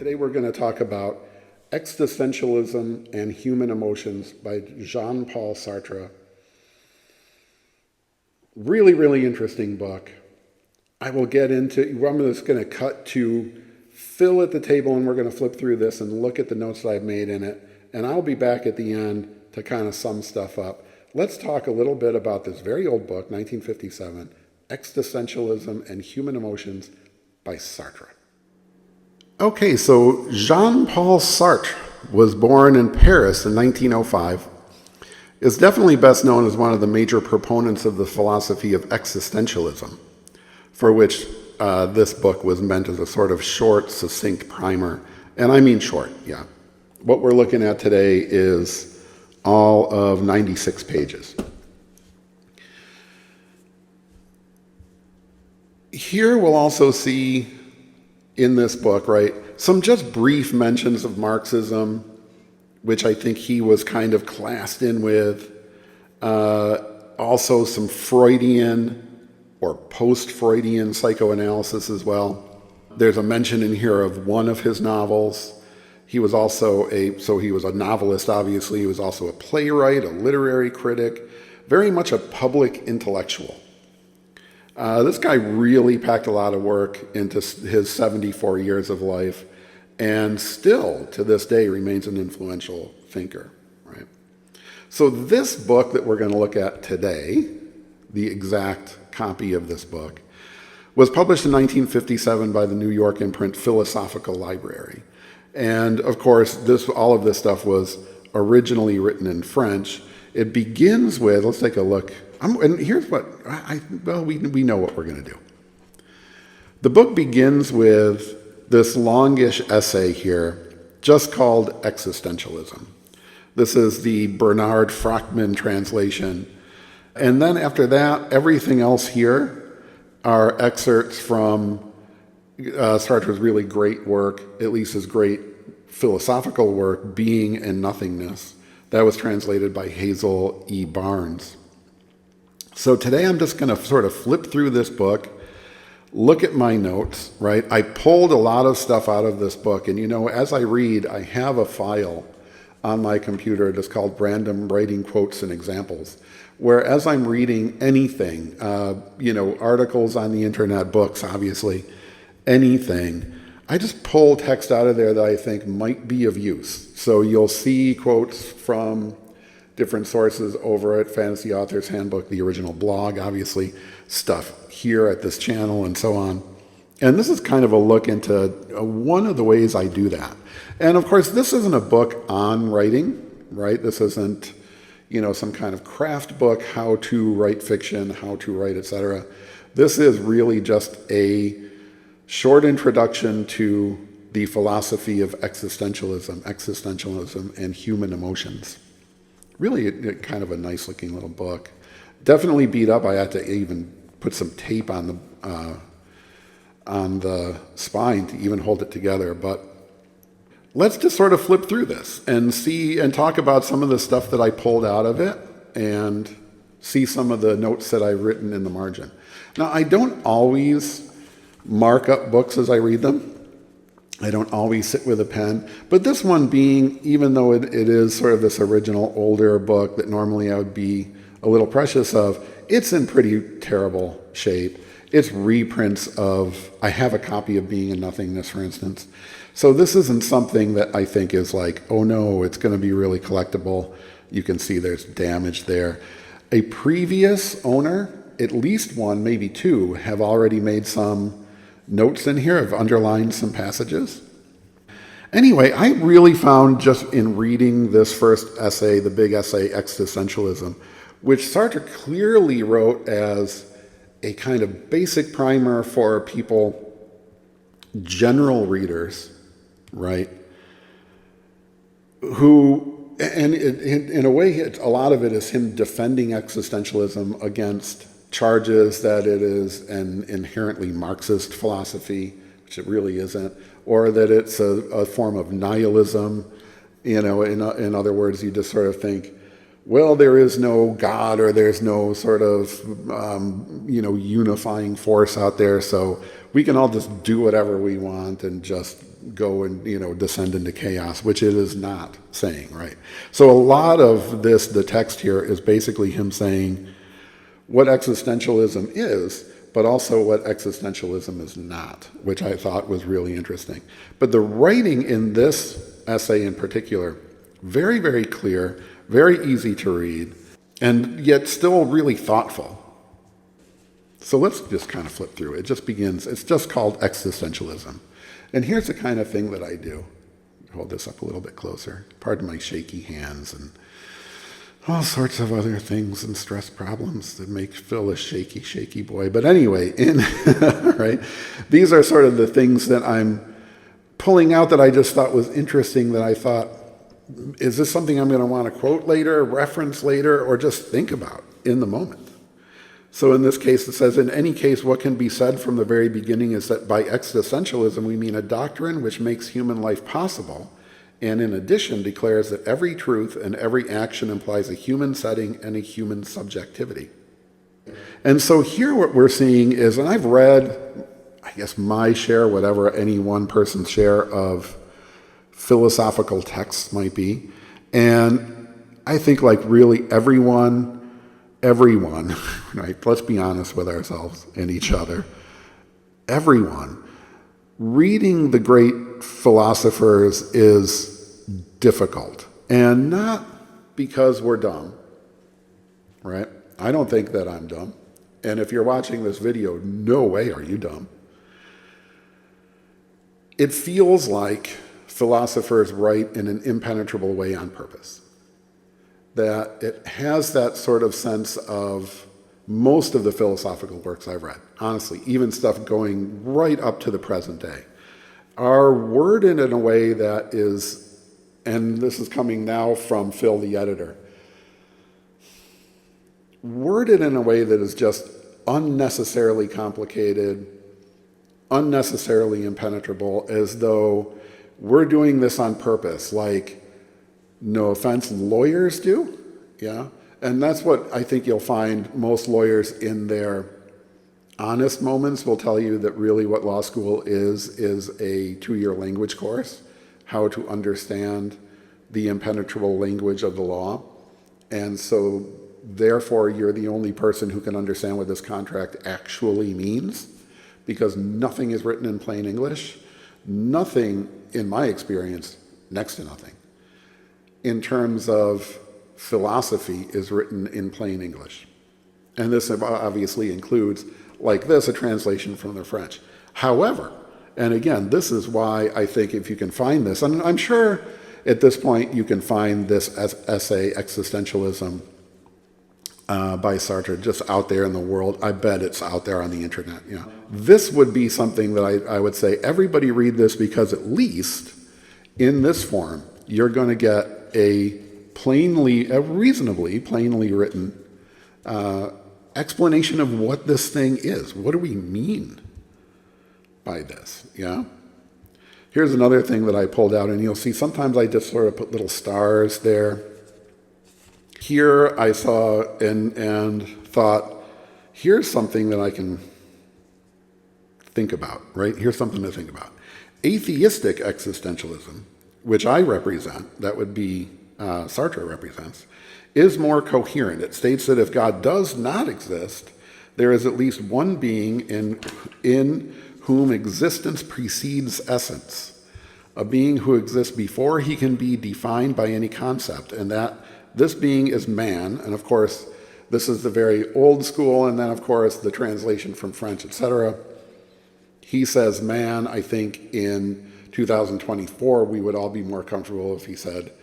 Today we're going to talk about Existentialism and Human Emotions by Jean-Paul Sartre. Really, really interesting book. I'm just going to cut to Phil at the table, and we're going to flip through this and look at the notes that I've made in it. And I'll be back at the end to kind of sum stuff up. Let's talk a little bit about this very old book, 1957, Existentialism and Human Emotions by Sartre. Okay, so Jean-Paul Sartre was born in Paris in 1905. Is definitely best known as one of the major proponents of the philosophy of existentialism, for which this book was meant as a sort of short, succinct primer. And I mean short, yeah. What we're looking at today is all of 96 pages. Here we'll also see in this book, right, some just brief mentions of Marxism, which I think he was kind of classed in with. Also some Freudian or post-Freudian psychoanalysis as well. There's a mention in here of one of his novels. He was a novelist, obviously. He was also a playwright, a literary critic, very much a public intellectual. This guy really packed a lot of work into his 74 years of life, and still, to this day, remains an influential thinker, right? So this book that we're going to look at today, the exact copy of this book, was published in 1957 by the New York imprint Philosophical Library. And of course, all of this stuff was originally written in French. It begins with, let's take a look. And here's what, we know what we're going to do. The book begins with this longish essay here, just called Existentialism. This is the Bernard Frachman translation. And then after that, everything else here are excerpts from Sartre's really great work, at least his great philosophical work, Being and Nothingness. That was translated by Hazel E. Barnes. So today I'm just going to sort of flip through this book, look at my notes, right? I pulled a lot of stuff out of this book, and as I read, I have a file on my computer that's called Random Writing Quotes and Examples, where as I'm reading anything, articles on the internet, books, obviously, anything, I just pull text out of there that I think might be of use. So you'll see quotes from different sources over at Fantasy Authors Handbook, the original blog, obviously, stuff here at this channel and so on. And this is kind of a look into one of the ways I do that. And of course, this isn't a book on writing, right? This isn't, some kind of craft book, how to write fiction, how to write, etc. This is really just a short introduction to the philosophy of existentialism and human emotions. Really kind of a nice looking little book. Definitely beat up. I had to even put some tape on the spine to even hold it together. But let's just sort of flip through this and see and talk about some of the stuff that I pulled out of it and see some of the notes that I've written in the margin. Now, I don't always mark up books as I read them. I don't always sit with a pen, but this one being, even though it is sort of this original older book that normally I would be a little precious of, it's in pretty terrible shape. It's reprints of, I have a copy of Being and Nothingness, for instance. So this isn't something that I think is like, oh no, it's going to be really collectible. You can see there's damage there. A previous owner, at least one, maybe two, have already made some notes in here, have underlined some passages. Anyway, I really found just in reading this first essay, the big essay, Existentialism, which Sartre clearly wrote as a kind of basic primer for people, general readers, right? Who, and in a way, a lot of it is him defending existentialism against charges that it is an inherently Marxist philosophy, which it really isn't, or that it's a form of nihilism. In other words, you just sort of think, well, there is no God or there's no sort of, unifying force out there, so we can all just do whatever we want and just go and, descend into chaos, which it is not saying, right? So a lot of this, the text here, is basically him saying what existentialism is, but also what existentialism is not, which I thought was really interesting. But the writing in this essay in particular, very, very clear, very easy to read, and yet still really thoughtful. So let's just kind of flip through. It just begins, it's just called existentialism. And here's the kind of thing that I do. Hold this up a little bit closer. Pardon my shaky hands and all sorts of other things and stress problems that make Phil a shaky, shaky boy. But anyway, right? These are sort of the things that I'm pulling out that I just thought was interesting, that I thought, is this something I'm going to want to quote later, reference later, or just think about in the moment? So in this case, it says, in any case, what can be said from the very beginning is that by existentialism, we mean a doctrine which makes human life possible, and in addition declares that every truth and every action implies a human setting and a human subjectivity. And so here what we're seeing is, and I've read, I guess my share, whatever any one person's share of philosophical texts might be, and I think like really everyone, right, let's be honest with ourselves and each other, everyone, reading the great philosophers is difficult. And not because we're dumb, right? I don't think that I'm dumb. And if you're watching this video, no way are you dumb. It feels like philosophers write in an impenetrable way on purpose. That it has that sort of sense of most of the philosophical works I've read, honestly, even stuff going right up to the present day, are worded in a way that is, and this is coming now from Phil, the editor, worded in a way that is just unnecessarily complicated, unnecessarily impenetrable, as though we're doing this on purpose, like, no offense, lawyers do, yeah? And that's what I think you'll find most lawyers in their honest moments will tell you, that really what law school is a 2-year language course, how to understand the impenetrable language of the law. And so therefore you're the only person who can understand what this contract actually means, because nothing is written in plain English. Nothing, in my experience, next to nothing, in terms of philosophy is written in plain English. And this obviously includes, like this, a translation from the French. However, and again, this is why I think if you can find this, and I'm sure at this point you can find this essay, Existentialism, by Sartre, just out there in the world. I bet it's out there on the internet. You know, this would be something that I would say everybody read this, because at least in this form, you're going to get a reasonably plainly written explanation of what this thing is. What do we mean by this? Yeah. Here's another thing that I pulled out, and you'll see sometimes I just sort of put little stars there. Here I saw and thought, here's something that I can think about, right? Here's something to think about. Atheistic existentialism, which I represent, that would be Sartre represents, is more coherent. It states that if God does not exist, there is at least one being in whom existence precedes essence, a being who exists before he can be defined by any concept, and that this being is man. And of course, this is the very old school, and then of course the translation from French, etc. He says man. I think in 2024 we would all be more comfortable if he said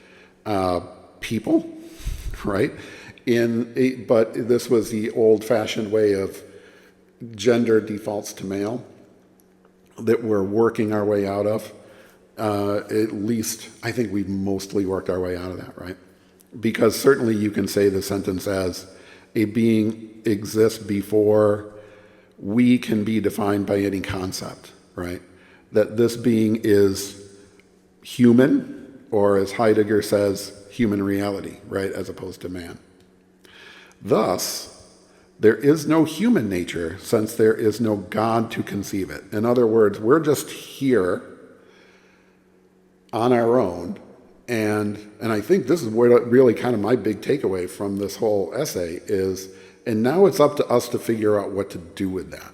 people, right? But this was the old-fashioned way of gender defaults to male that we're working our way out of. At least I think we've mostly worked our way out of that, right? Because certainly you can say the sentence as a being exists before we can be defined by any concept, right? That this being is human, or as Heidegger says, human reality, right, as opposed to man. Thus, there is no human nature since there is no God to conceive it. In other words, we're just here on our own. And I think this is where really kind of my big takeaway from this whole essay is, and now it's up to us to figure out what to do with that.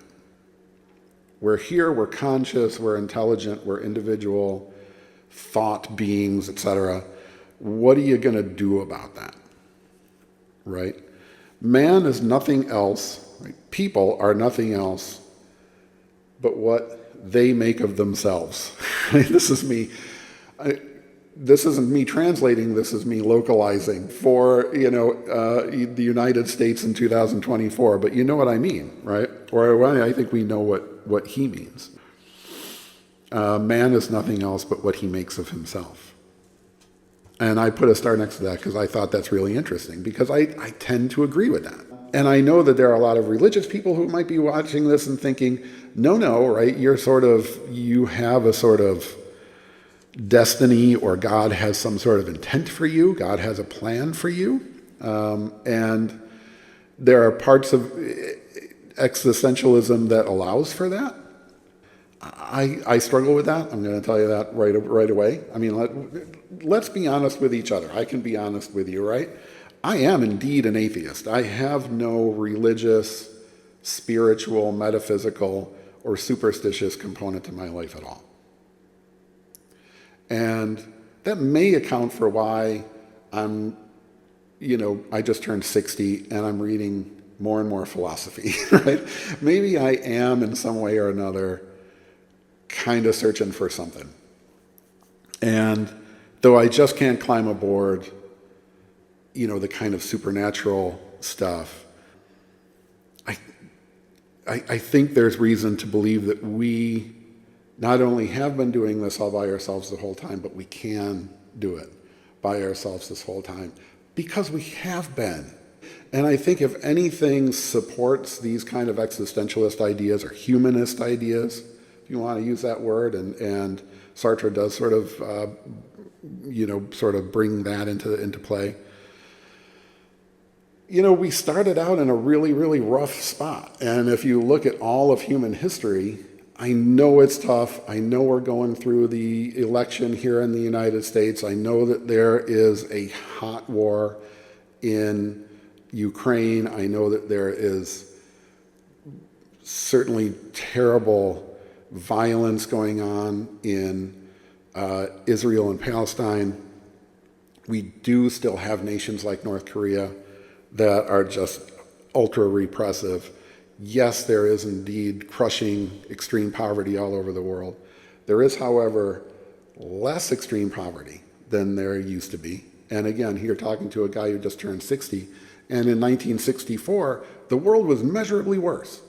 We're here, we're conscious, we're intelligent, we're individual thought beings, etc. What are you going to do about that? Right? Man is nothing else, right? People are nothing else but what they make of themselves. This is me. This isn't me translating, this is me localizing for, the United States in 2024, but you know what I mean, right? Or I think we know what he means. Man is nothing else but what he makes of himself. And I put a star next to that because I thought that's really interesting, because I tend to agree with that. And I know that there are a lot of religious people who might be watching this and thinking, no, right, you have a sort of destiny, or God has some sort of intent for you. God has a plan for you. And there are parts of existentialism that allows for that. I struggle with that. I'm going to tell you that right away. I mean, let's be honest with each other. I can be honest with you, right? I am indeed an atheist. I have no religious, spiritual, metaphysical, or superstitious component to my life at all. And that may account for why I just turned 60 and I'm reading more and more philosophy, right? Maybe I am in some way or another kind of searching for something. And though I just can't climb aboard, the kind of supernatural stuff, I think there's reason to believe that we not only have been doing this all by ourselves the whole time, but we can do it by ourselves this whole time because we have been. And I think if anything supports these kind of existentialist ideas or humanist ideas, if you want to use that word, and Sartre does sort of bring that into play. We started out in a really, really rough spot. And if you look at all of human history, I know it's tough. I know we're going through the election here in the United States. I know that there is a hot war in Ukraine. I know that there is certainly terrible violence going on in Israel and Palestine. We do still have nations like North Korea that are just ultra repressive. Yes, there is indeed crushing extreme poverty all over the world. There is, however, less extreme poverty than there used to be. And again, here talking to a guy who just turned 60, and in 1964, the world was measurably worse.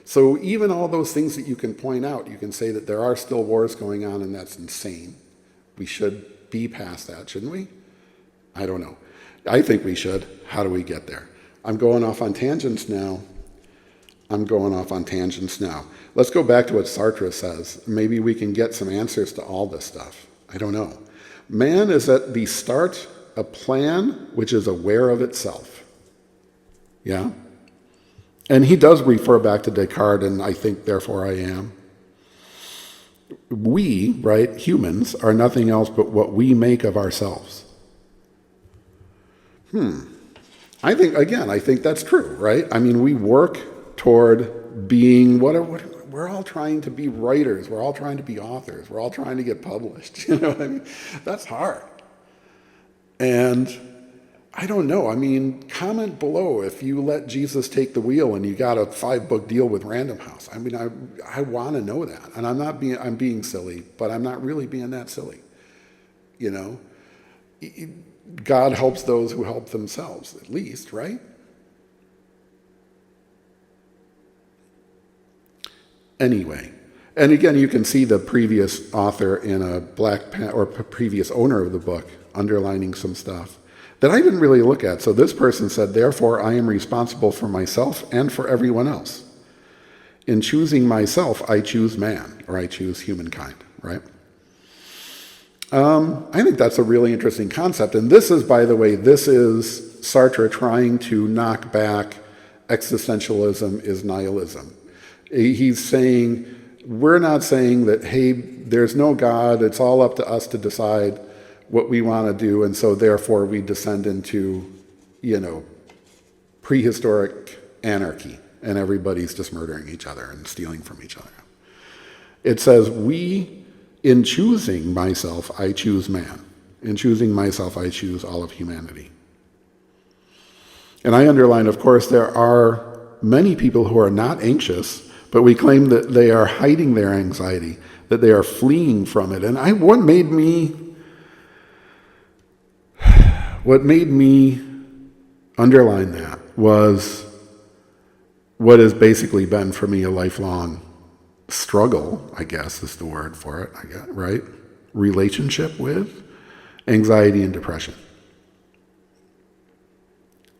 So even all those things that you can point out, you can say that there are still wars going on, and that's insane. We should be past that, shouldn't we? I don't know. I think we should. How do we get there? I'm going off on tangents now. Let's go back to what Sartre says. Maybe we can get some answers to all this stuff. I don't know. Man is at the start a plan which is aware of itself. Yeah? And he does refer back to Descartes, and I think, therefore I am. We, right, humans, are nothing else but what we make of ourselves. I think that's true, right? I mean, we work toward being we're all trying to be writers. We're all trying to be authors. We're all trying to get published. You know what I mean? That's hard. And I don't know. I mean, comment below if you let Jesus take the wheel and you got a 5-book deal with Random House. I mean, I want to know that. And I'm being silly, but I'm not really being that silly. God helps those who help themselves, at least, right? Anyway, and again, you can see the previous author in a black pen, or previous owner of the book, underlining some stuff that I didn't really look at. So this person said, therefore, I am responsible for myself and for everyone else. In choosing myself, I choose man, or I choose humankind, right? I think that's a really interesting concept. And this is, by the way, this is Sartre trying to knock back existentialism is nihilism. He's saying, we're not saying that, hey, there's no God, it's all up to us to decide what we want to do, and so therefore we descend into, prehistoric anarchy, and everybody's just murdering each other and stealing from each other. It says, in choosing myself, I choose man. In choosing myself, I choose all of humanity. And I underline, of course, there are many people who are not anxious, but we claim that they are hiding their anxiety, that they are fleeing from it. And what made me underline that was what has basically been for me a lifelong struggle, I guess is the word for it, right? Relationship with anxiety and depression.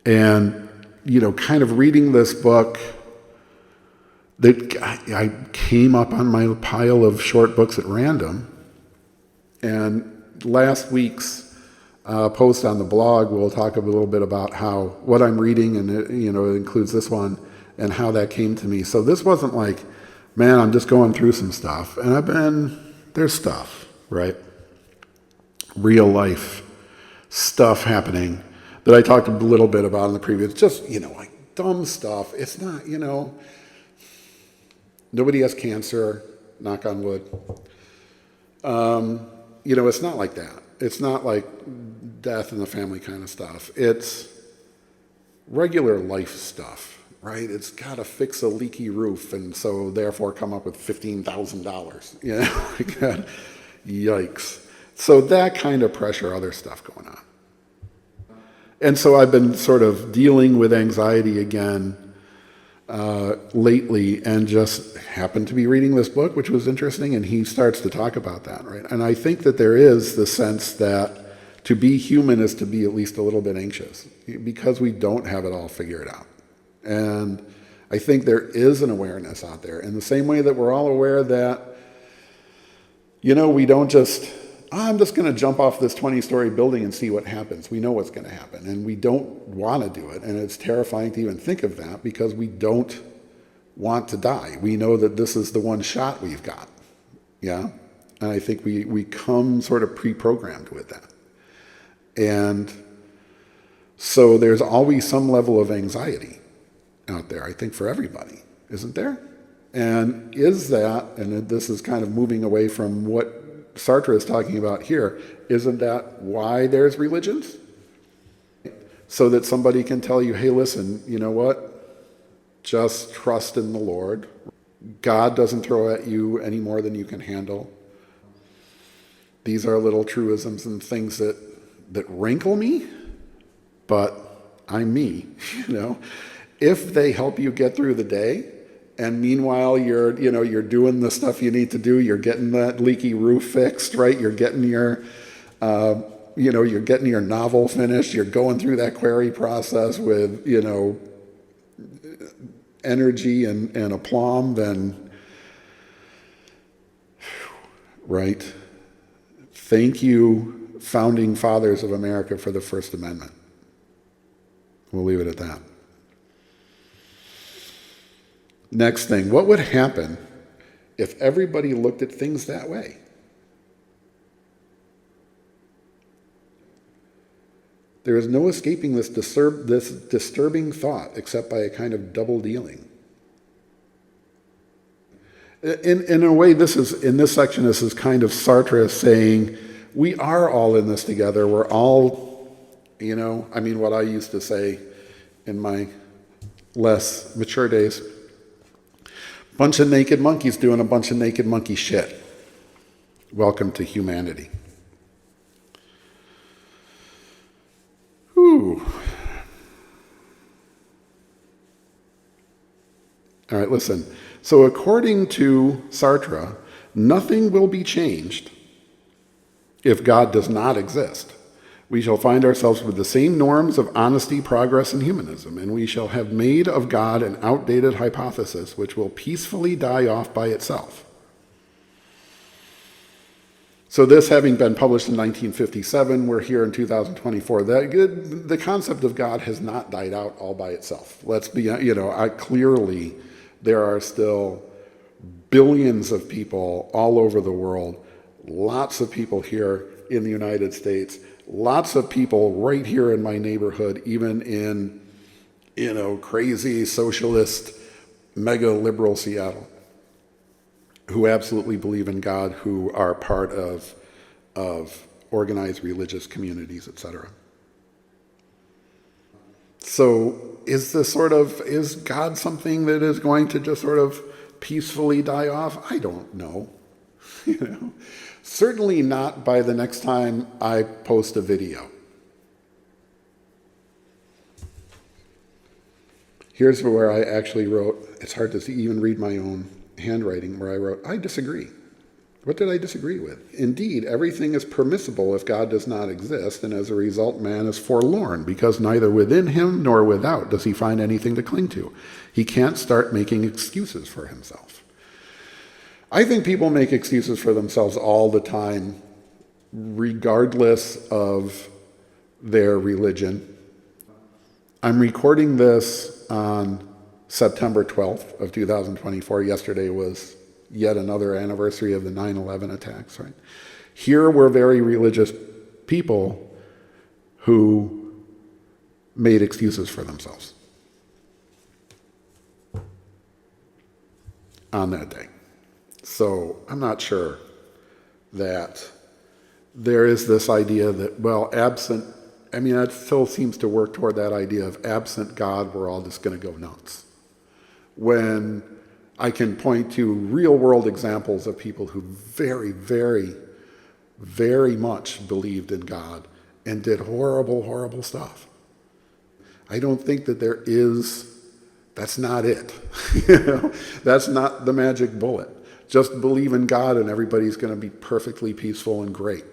And, kind of reading this book, that I came up on my pile of short books at random, and last week's post on the blog will talk a little bit about what I'm reading, and it includes this one, and how that came to me. So this wasn't like, man, I'm just going through some stuff, and there's stuff, right? Real life stuff happening that I talked a little bit about in the previous, just, like dumb stuff. It's not, nobody has cancer, knock on wood. It's not like that. It's not like death in the family kind of stuff. It's regular life stuff, right? It's got to fix a leaky roof, and so therefore come up with $15,000. Like that. Yikes. So that kind of pressure, other stuff going on. And so I've been sort of dealing with anxiety again lately, and just happened to be reading this book, which was interesting, and he starts to talk about that, right? And I think that there is the sense that to be human is to be at least a little bit anxious, because we don't have it all figured out. And I think there is an awareness out there, in the same way that we're all aware that, we don't just, I'm just going to jump off this 20-story building and see what happens. We know what's going to happen, and we don't want to do it. And it's terrifying to even think of that, because we don't want to die. We know that this is the one shot we've got. Yeah? And I think we come sort of pre-programmed with that. And so there's always some level of anxiety out there, I think, for everybody, isn't there? And is that, and this is kind of moving away from what Sartre is talking about here, isn't that why there's religions? So that somebody can tell you, hey, listen, you know what? Just trust in the Lord. God doesn't throw at you any more than you can handle. These are little truisms and things that wrinkle me, but I'm me, If they help you get through the day, and meanwhile you're doing the stuff you need to do, you're getting that leaky roof fixed, right? You're getting your you're getting your novel finished, you're going through that query process with, energy and aplomb, then, right? Thank you, founding fathers of America, for the First Amendment. We'll leave it at that. Next thing, what would happen if everybody looked at things that way? There is no escaping this disturbing thought except by a kind of double dealing. In a way, in this section, this is kind of Sartre saying, we are all in this together. We're all, what I used to say in my less mature days, bunch of naked monkeys doing a bunch of naked monkey shit. Welcome to humanity. Whew. All right, listen. So according to Sartre, nothing will be changed if God does not exist. We shall find ourselves with the same norms of honesty, progress, and humanism, and we shall have made of God an outdated hypothesis which will peacefully die off by itself. So this having been published in 1957, we're here in 2024. The concept of God has not died out all by itself. Let's be, clearly there are still billions of people all over the world, lots of people here in the United States, lots of people right here in my neighborhood, even in, crazy socialist, mega liberal Seattle, who absolutely believe in God, who are part of organized religious communities, etc. So is God something that is going to just sort of peacefully die off? I don't know. Certainly not by the next time I post a video. Here's where I actually wrote, it's hard to even read my own handwriting, where I wrote, I disagree. What did I disagree with? Indeed, everything is permissible if God does not exist, and as a result, man is forlorn, because neither within him nor without does he find anything to cling to. He can't start making excuses for himself. I think people make excuses for themselves all the time, regardless of their religion. I'm recording this on September 12th of 2024. Yesterday was yet another anniversary of the 9/11 attacks, right? Here were very religious people who made excuses for themselves on that day. So I'm not sure that there is this idea that, that still seems to work toward that idea of absent God, we're all just going to go nuts. When I can point to real world examples of people who very, very, very much believed in God and did horrible, horrible stuff. I don't think that that's not it. That's not the magic bullet. Just believe in God and everybody's going to be perfectly peaceful and great.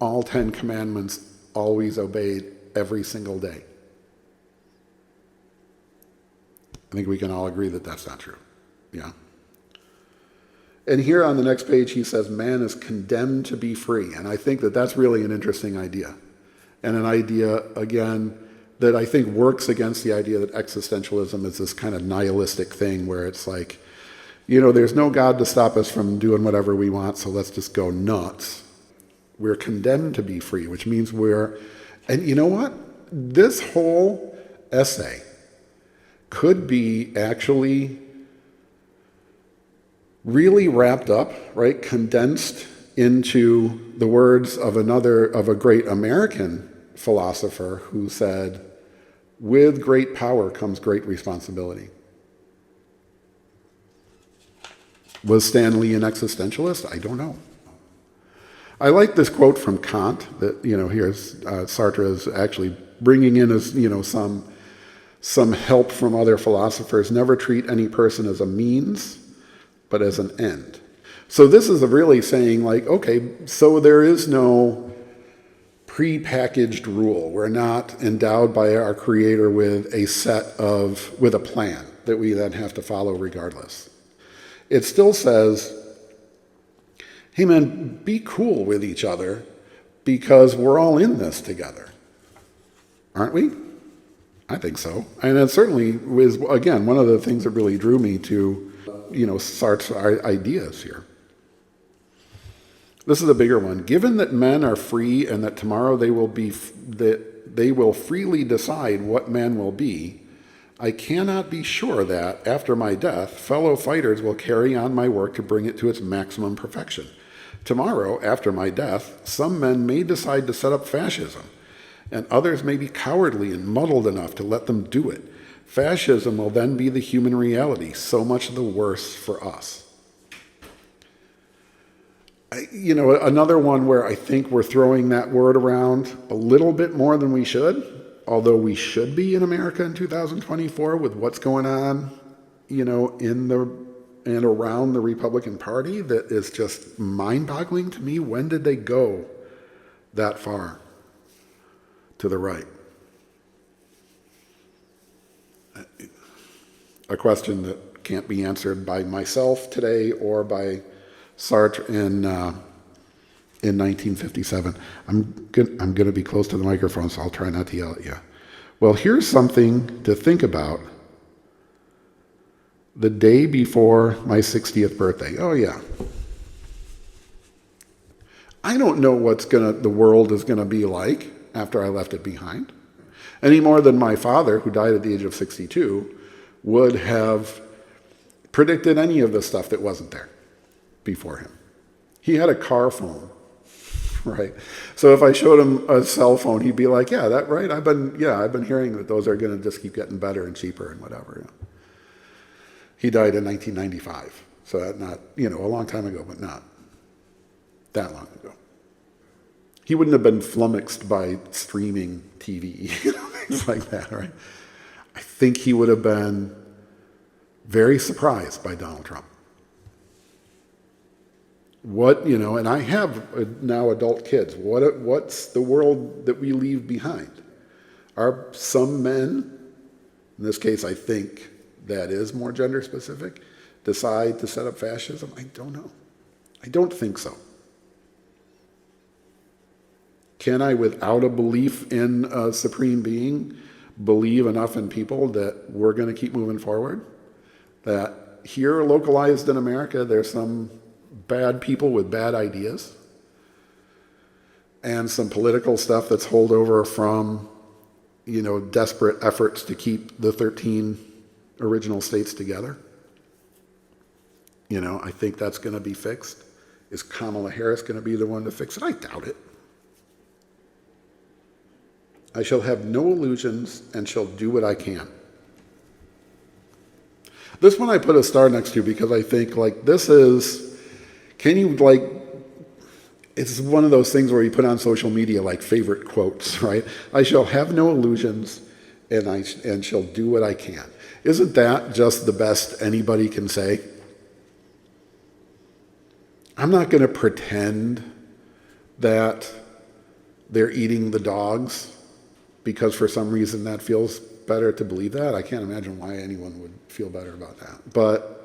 All 10 commandments always obeyed every single day. I think we can all agree that that's not true. Yeah. And here on the next page, he says, man is condemned to be free. And I think that that's really an interesting idea. And an idea, again, that I think works against the idea that existentialism is this kind of nihilistic thing where it's like, there's no God to stop us from doing whatever we want, so let's just go nuts. We're condemned to be free, which means and you know what? This whole essay could be actually really wrapped up, right, condensed into the words of a great American philosopher who said, with great power comes great responsibility. Was Stan Lee an existentialist? I don't know. I like this quote from Kant that, here's Sartre'S actually bringing in as, some help from other philosophers. Never treat any person as a means, but as an end. So this is really saying so there is no pre-packaged rule. We're not endowed by our Creator with a plan that we then have to follow regardless. It still says, hey man, be cool with each other because we're all in this together. Aren't we? I think so. And it certainly was, again, one of the things that really drew me to, Sartre's ideas here. This is a bigger one. Given that men are free and that tomorrow they will freely decide what men will be, I cannot be sure that, after my death, fellow fighters will carry on my work to bring it to its maximum perfection. Tomorrow, after my death, some men may decide to set up fascism, and others may be cowardly and muddled enough to let them do it. Fascism will then be the human reality, so much the worse for us. Another one where I think we're throwing that word around a little bit more than we should, although we should be in America in 2024 with what's going on, in and around the Republican Party, that is just mind-boggling to me. When did they go that far to the right? A question that can't be answered by myself today or by Sartre in 1957. I'm going to be close to the microphone, so I'll try not to yell at you. Well, here's something to think about. The day before my 60th birthday. Oh, yeah. I don't know what the world is going to be like after I left it behind, any more than my father, who died at the age of 62, would have predicted any of the stuff that wasn't there before him. He had a car phone, right? So if I showed him a cell phone, he'd be like, yeah, that right? I've been hearing that those are going to just keep getting better and cheaper and whatever. Yeah. He died in 1995, so that not, a long time ago, but not that long ago. He wouldn't have been flummoxed by streaming TV, things like that, right? I think he would have been very surprised by Donald Trump. And I have now adult kids. What's the world that we leave behind? Are some men, in this case I think that is more gender specific, decide to set up fascism? I don't know. I don't think so. Can I, without a belief in a supreme being, believe enough in people that we're going to keep moving forward? That here, localized in America, there's some bad people with bad ideas and some political stuff that's holdover from, desperate efforts to keep the 13 original states together. I think that's going to be fixed. Is Kamala Harris going to be the one to fix it? I doubt it. I shall have no illusions and shall do what I can. This one I put a star next to because I think, it's one of those things where you put on social media like favorite quotes, right? I shall have no illusions and shall do what I can. Isn't that just the best anybody can say? I'm not going to pretend that they're eating the dogs because for some reason that feels better to believe that. I can't imagine why anyone would feel better about that. But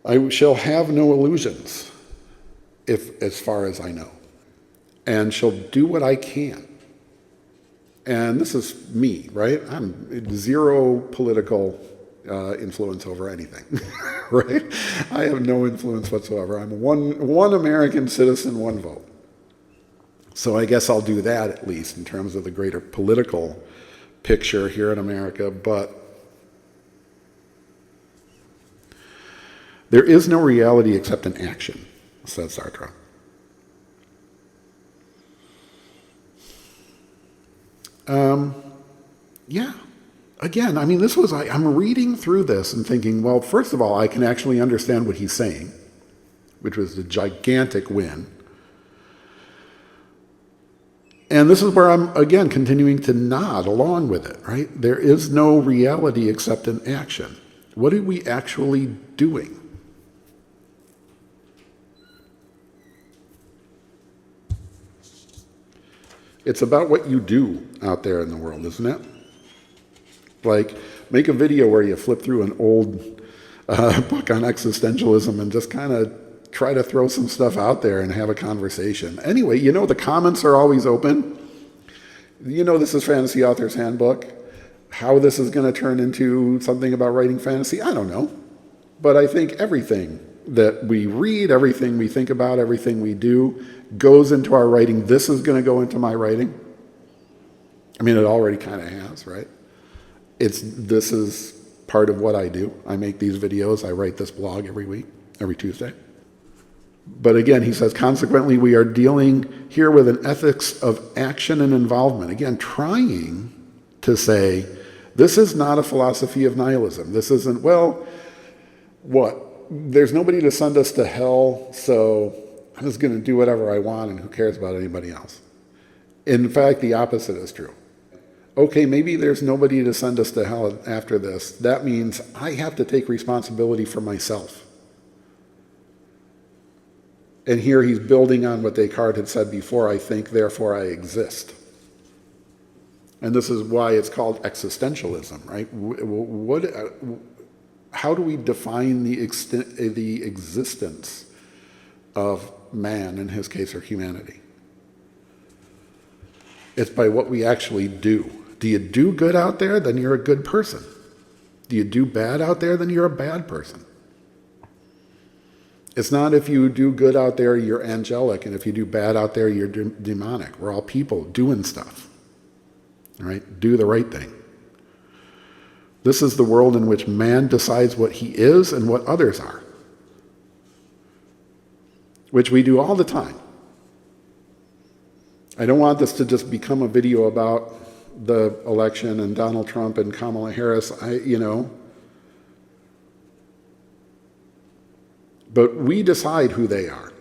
I shall have no illusions, as far as I know, and shall do what I can. And this is me, right? I'm zero political influence over anything, right? I have no influence whatsoever. I'm one American citizen, one vote. So I guess I'll do that at least in terms of the greater political picture here in America. But there is no reality except in action, said Sartre. Again, I'm reading through this and thinking, well, first of all, I can actually understand what he's saying, which was a gigantic win. And this is where I'm, again, continuing to nod along with it, right? There is no reality except in action. What are we actually doing? It's about what you do out there in the world, isn't it? Like, make a video where you flip through an old book on existentialism and just kind of try to throw some stuff out there and have a conversation. Anyway, the comments are always open. This is Fantasy Author's Handbook. How this is going to turn into something about writing fantasy, I don't know. But I think everything that we read, everything we think about, everything we do goes into our writing. This is going to go into my writing. I mean, it already kind of has, right? This is part of what I do. I make these videos. I write this blog every week, every Tuesday. But again, he says, consequently, we are dealing here with an ethics of action and involvement. Again, trying to say, this is not a philosophy of nihilism. This isn't, well, what? There's nobody to send us to hell, so I'm just going to do whatever I want, and who cares about anybody else? In fact, the opposite is true. Okay, maybe there's nobody to send us to hell after this. That means I have to take responsibility for myself. And here he's building on what Descartes had said before, I think, therefore I exist. And this is why it's called existentialism, right? How do we define the existence of man, in his case, or humanity. It's by what we actually do. Do you do good out there? Then you're a good person. Do you do bad out there? Then you're a bad person. It's not if you do good out there, you're angelic, and if you do bad out there, you're demonic. We're all people doing stuff. All right? Do the right thing. This is the world in which man decides what he is and what others are, which we do all the time. I don't want this to just become a video about the election and Donald Trump and Kamala Harris, But we decide who they are.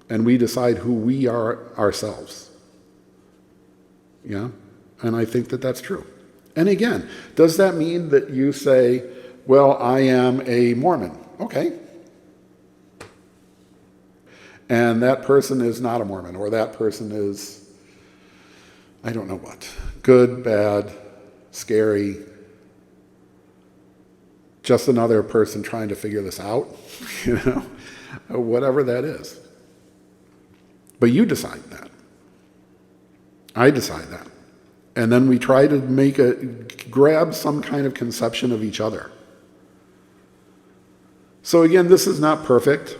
And we decide who we are ourselves. Yeah? And I think that that's true. And again, does that mean that you say, well, I am a Mormon? Okay. And that person is not a Mormon, or that person is, I don't know what, good, bad, scary, just another person trying to figure this out, whatever that is. But you decide that. I decide that. And then we try to grab some kind of conception of each other. So again, this is not perfect.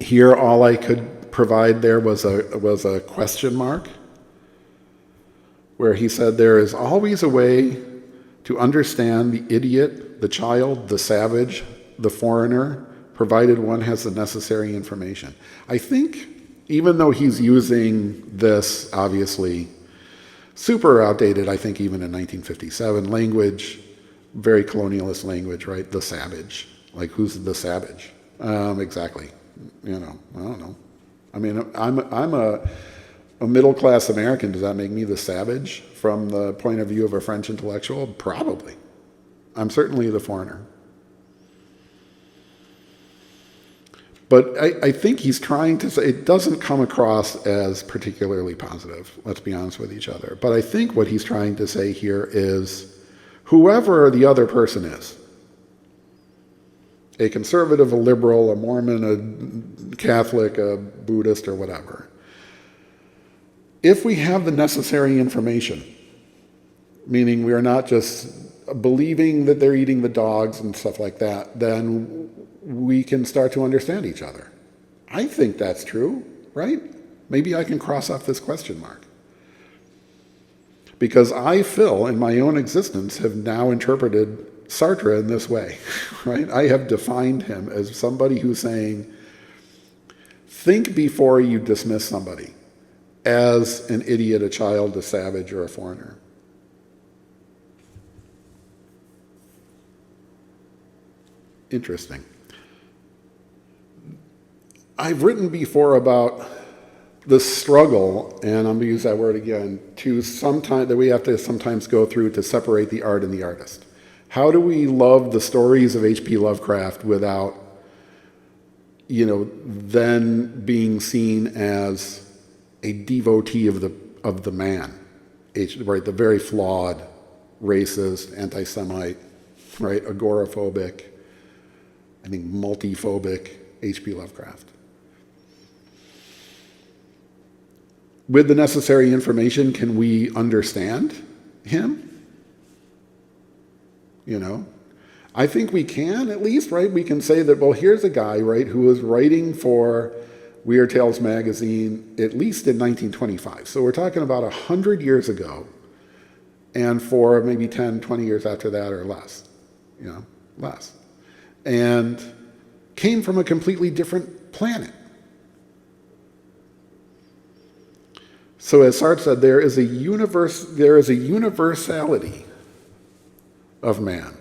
Here, all I could provide there was a question mark, where he said there is always a way to understand the idiot, the child, the savage, the foreigner, provided one has the necessary information. I think, even though he's using this, obviously, super outdated, I think even in 1957, language, very colonialist language, right? The savage. Like, who's the savage? Exactly. I don't know. I mean, I'm a middle-class American. Does that make me the savage from the point of view of a French intellectual? Probably. I'm certainly the foreigner. But I think he's trying to say, it doesn't come across as particularly positive, let's be honest with each other. But I think what he's trying to say here is, whoever the other person is, a conservative, a liberal, a Mormon, a Catholic, a Buddhist, or whatever, if we have the necessary information, meaning we are not just believing that they're eating the dogs and stuff like that, then we can start to understand each other. I think that's true, right? Maybe I can cross off this question mark. Because I, Phil, in my own existence, have now interpreted Sartre in this way, right? I have defined him as somebody who's saying, think before you dismiss somebody as an idiot, a child, a savage, or a foreigner. Interesting. I've written before about the struggle, and I'm going to use that word again, that we have to sometimes go through to separate the art and the artist. How do we love the stories of H.P. Lovecraft without, then being seen as a devotee of the man, right? The very flawed, racist, anti-Semite, right? Agoraphobic, I think multiphobic H.P. Lovecraft. With the necessary information, can we understand him? I think we can, at least, right? We can say that, well, here's a guy, right, who was writing for Weird Tales magazine at least in 1925. So we're talking about 100 years ago, and for maybe 10, 20 years after that or less, less. And came from a completely different planet. So as Sartre said, there is a universality of man,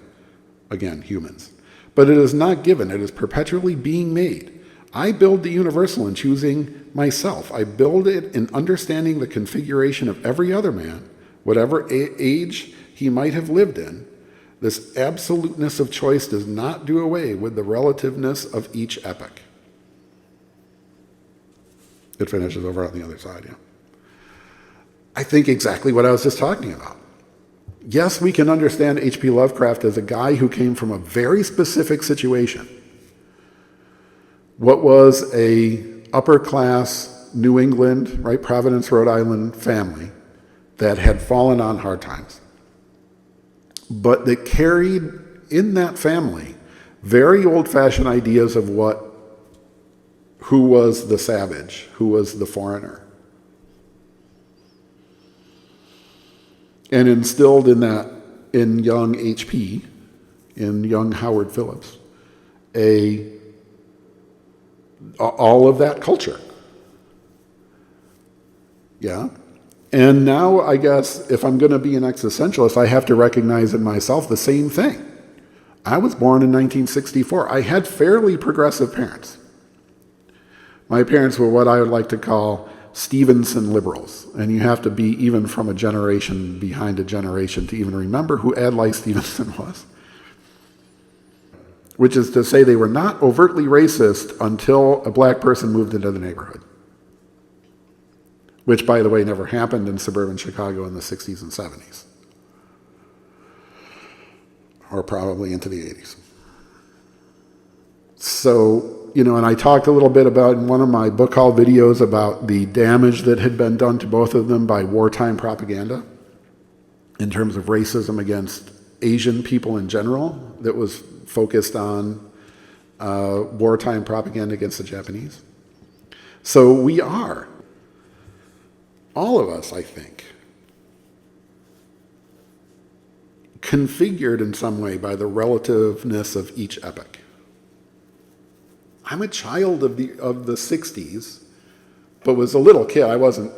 again, humans. But it is not given, it is perpetually being made. I build the universal in choosing myself. I build it in understanding the configuration of every other man, whatever age he might have lived in. This absoluteness of choice does not do away with the relativeness of each epoch. It finishes over on the other side, yeah. I think exactly what I was just talking about. Yes, we can understand H.P. Lovecraft as a guy who came from a very specific situation, what was a upper class New England, right, Providence, Rhode Island family that had fallen on hard times, but that carried in that family very old-fashioned ideas of who was the savage, who was the foreigner, and instilled in that, in young HP, in young Howard Phillips, all of that culture. Yeah. And now, I guess, if I'm going to be an existentialist, I have to recognize in myself the same thing. I was born in 1964. I had fairly progressive parents. My parents were what I would like to call Stevenson liberals. And you have to be even from a generation behind a generation to even remember who Adlai Stevenson was. Which is to say they were not overtly racist until a black person moved into the neighborhood. Which, by the way, never happened in suburban Chicago in the 60s and 70s. Or probably into the 80s. So, and I talked a little bit about in one of my book haul videos about the damage that had been done to both of them by wartime propaganda in terms of racism against Asian people in general that was focused on wartime propaganda against the Japanese. So we are, all of us, I think, configured in some way by the relativeness of each epoch. I'm a child of the 60s, but was a little kid. I wasn't,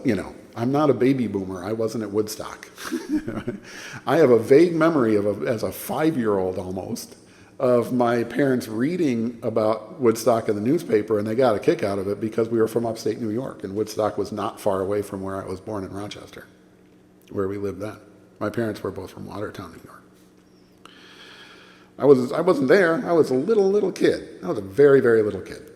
I'm not a baby boomer. I wasn't at Woodstock. I have a vague memory as a 5-year-old almost, of my parents reading about Woodstock in the newspaper, and they got a kick out of it because we were from upstate New York, and Woodstock was not far away from where I was born in Rochester, where we lived then. My parents were both from Watertown, New York. I wasn't there. I was a little kid. I was a very, very little kid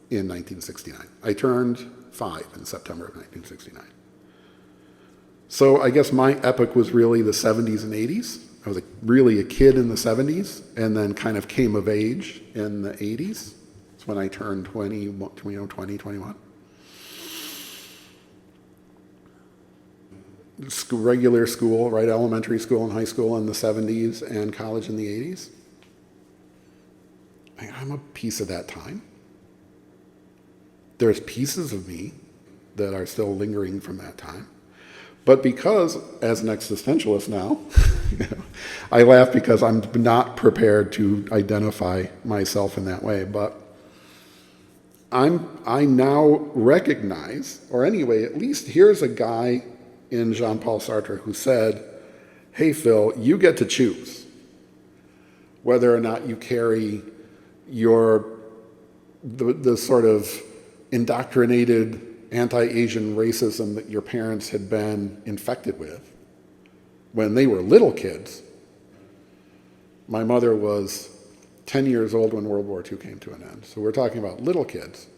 in 1969. I turned 5 in September of 1969. So I guess my epoch was really the 70s and 80s. I was really a kid in the 70s and then kind of came of age in the 80s. It's when I turned 21. Regular school, right, elementary school and high school in the 70s and college in the 80s. I'm a piece of that time. There's pieces of me that are still lingering from that time. But because, as an existentialist now, I laugh because I'm not prepared to identify myself in that way, but I now recognize, or anyway, at least here's a guy in Jean-Paul Sartre who said, hey, Phil, you get to choose whether or not you carry the sort of indoctrinated anti-Asian racism that your parents had been infected with when they were little kids. My mother was 10 years old when World War II came to an end. So we're talking about little kids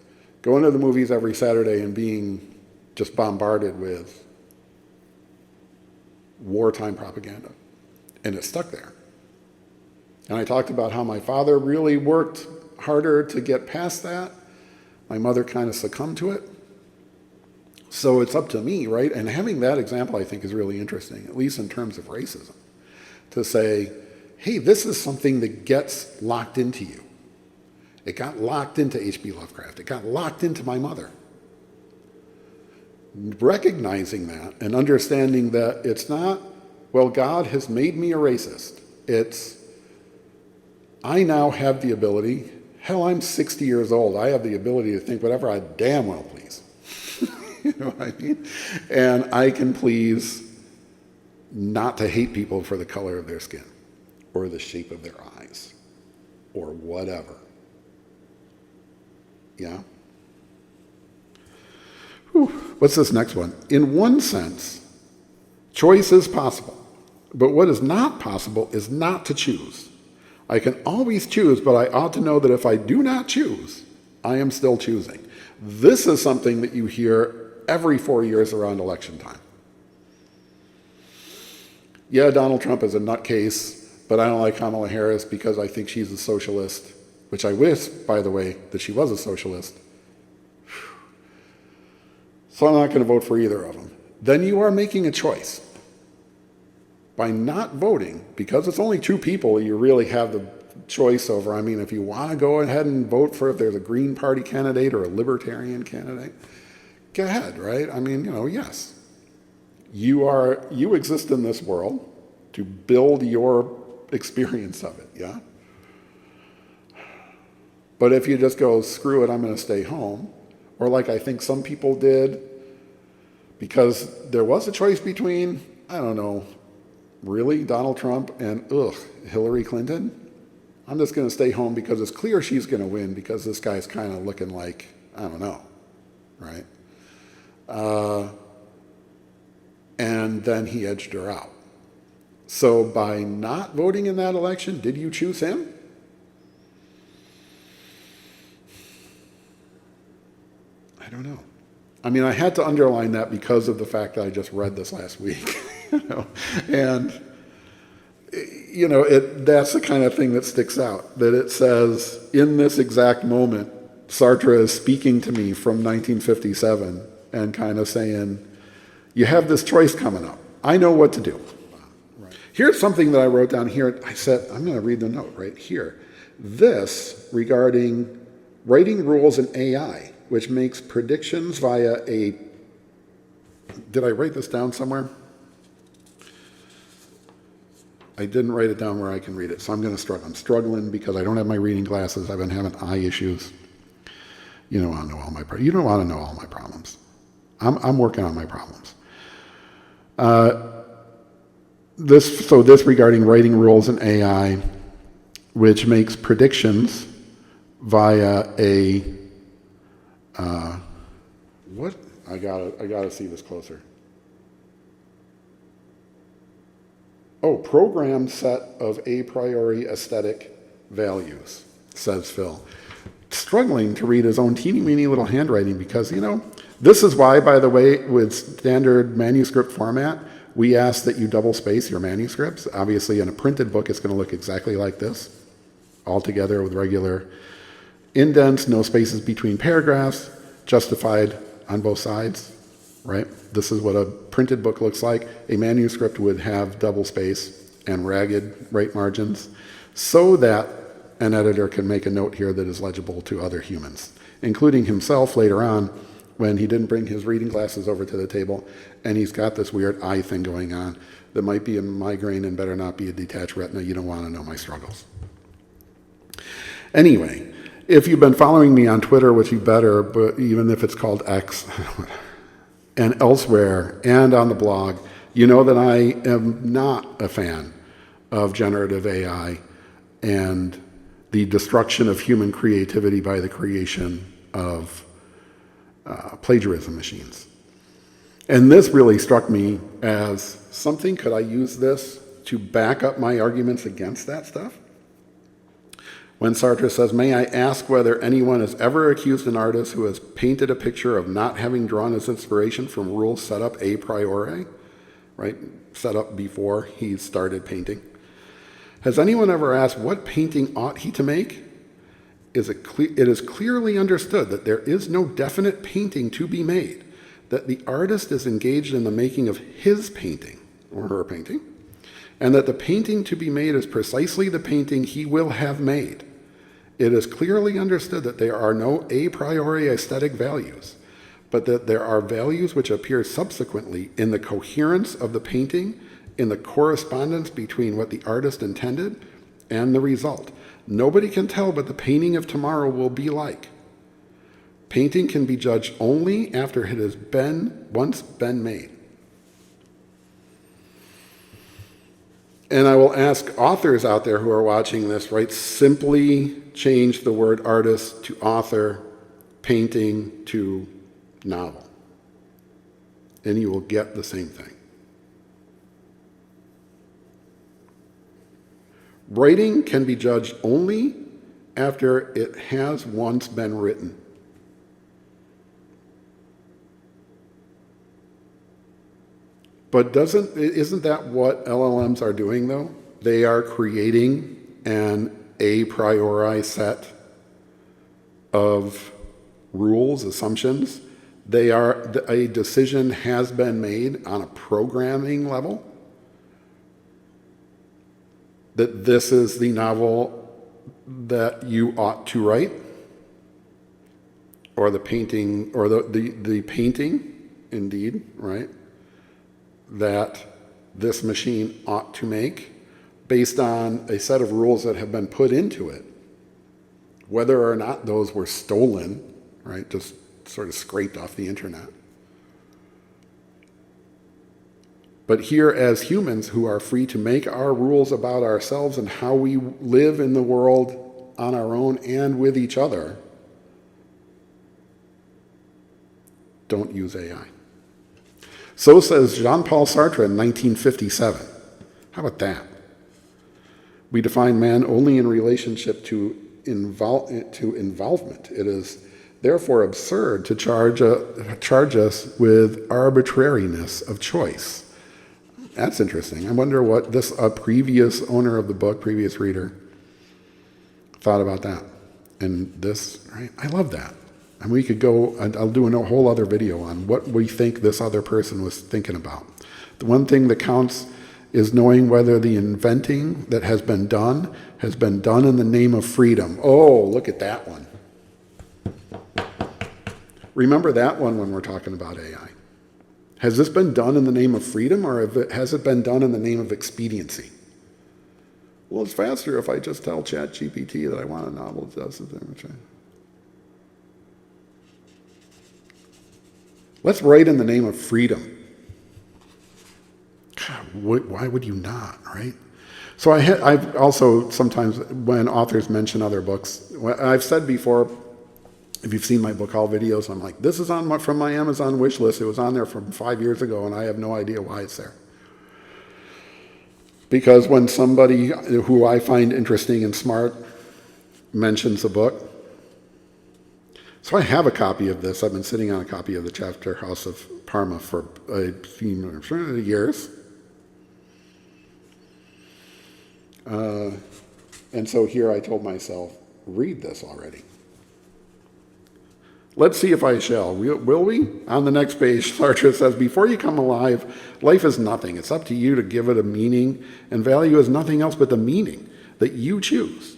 going to the movies every Saturday and being just bombarded with wartime propaganda. And it stuck there. And I talked about how my father really worked harder to get past that. My mother kind of succumbed to it. So it's up to me, right? And having that example, I think, is really interesting, at least in terms of racism, to say, hey, this is something that gets locked into you. It got locked into H.P. Lovecraft. It got locked into my mother. Recognizing that and understanding that it's not, well, God has made me a racist. It's, I now have the ability, hell, I'm 60 years old. I have the ability to think whatever I damn well please. You know what I mean? And I can please not to hate people for the color of their skin or the shape of their eyes or whatever. Yeah? Whew. What's this next one? In one sense, choice is possible, but what is not possible is not to choose. I can always choose, but I ought to know that if I do not choose, I am still choosing. This is something that you hear every 4 years around election time. Yeah, Donald Trump is a nutcase, but I don't like Kamala Harris because I think she's a socialist which I wish, by the way, that she was a socialist. So I'm not going to vote for either of them. Then you are making a choice. By not voting, because it's only two people you really have the choice over. I mean, if you want to go ahead and vote for if there's a Green Party candidate or a Libertarian candidate, go ahead, right? I mean, yes. You exist in this world to build your experience of it, yeah? But if you just go, screw it, I'm going to stay home, or like I think some people did, because there was a choice between, I don't know, really, Donald Trump and, Hillary Clinton? I'm just going to stay home because it's clear she's going to win because this guy's kind of looking like, I don't know, right? And then he edged her out. So by not voting in that election, did you choose him? I don't know. I mean, I had to underline that because of the fact that I just read this last week. And that's the kind of thing that sticks out, that it says, in this exact moment, Sartre is speaking to me from 1957 and kind of saying, you have this choice coming up. I know what to do. Right. Here's something that I wrote down here. I said, I'm going to read the note right here. This regarding writing rules in AI, which makes predictions via a... Did I write this down somewhere? I didn't write it down where I can read it, so I'm going to struggle. I'm struggling because I don't have my reading glasses. I've been having eye issues. You don't want to know all my problems. I'm working on my problems. This regarding writing rules in AI, which makes predictions via a what? I gotta see this closer. Programmed set of a priori aesthetic values, says Phil. Struggling to read his own teeny-weeny little handwriting because, this is why, by the way, with standard manuscript format, we ask that you double space your manuscripts. Obviously, in a printed book, it's going to look exactly like this, all together with regular indents, no spaces between paragraphs, justified on both sides, right? This is what a printed book looks like. A manuscript would have double space and ragged right margins so that an editor can make a note here that is legible to other humans, including himself later on when he didn't bring his reading glasses over to the table and he's got this weird eye thing going on that might be a migraine and better not be a detached retina. You don't want to know my struggles. Anyway, if you've been following me on Twitter, which you better, but even if it's called X, and elsewhere, and on the blog, you know that I am not a fan of generative AI and the destruction of human creativity by the creation of plagiarism machines. And this really struck me as something, could I use this to back up my arguments against that stuff? When Sartre says, may I ask whether anyone has ever accused an artist who has painted a picture of not having drawn his inspiration from rules set up a priori, right? Set up before he started painting. Has anyone ever asked, what painting ought he to make? It is clearly understood that there is no definite painting to be made, that the artist is engaged in the making of his painting, or her painting, and that the painting to be made is precisely the painting he will have made. It is clearly understood that there are no a priori aesthetic values, but that there are values which appear subsequently in the coherence of the painting, in the correspondence between what the artist intended and the result. Nobody can tell what the painting of tomorrow will be like. Painting can be judged only after it has once been made. And I will ask authors out there who are watching this, right, simply change the word artist to author, painting to novel. And you will get the same thing. Writing can be judged only after it has once been written. But isn't that what LLMs are doing, though? They are creating an a priori set of rules, assumptions. They are, a decision has been made on a programming level that this is the novel that you ought to write, or the painting, or the painting, indeed, right, that this machine ought to make based on a set of rules that have been put into it. Whether or not those were stolen, right, just sort of scraped off the internet. But here, as humans who are free to make our rules about ourselves and how we live in the world on our own and with each other, don't use AI. So says Jean-Paul Sartre in 1957. How about that? We define man only in relationship to involvement. It is therefore absurd to charge us with arbitrariness of choice. That's interesting. I wonder what a previous owner of the book, previous reader, thought about that. And this, right? I love that. And we could go, and I'll do a whole other video on what we think this other person was thinking about. The one thing that counts is knowing whether the inventing that has been done in the name of freedom. Oh, look at that one. Remember that one when we're talking about AI. Has this been done in the name of freedom, or has it been done in the name of expediency? Well, it's faster if I just tell ChatGPT that I want a novel that does it. Let's write in the name of freedom. God, why would you not, right? So I've also sometimes, when authors mention other books, I've said before, if you've seen my book haul videos, I'm like, this is from my Amazon wish list. It was on there from 5 years ago, and I have no idea why it's there. Because when somebody who I find interesting and smart mentions a book, so I have a copy of this. I've been sitting on a copy of the Chapter House of Parma for a few years. And so here I told myself, read this already. Let's see if I shall. Will we? On the next page, Sartre says, before you come alive, life is nothing. It's up to you to give it a meaning, and value is nothing else but the meaning that you choose.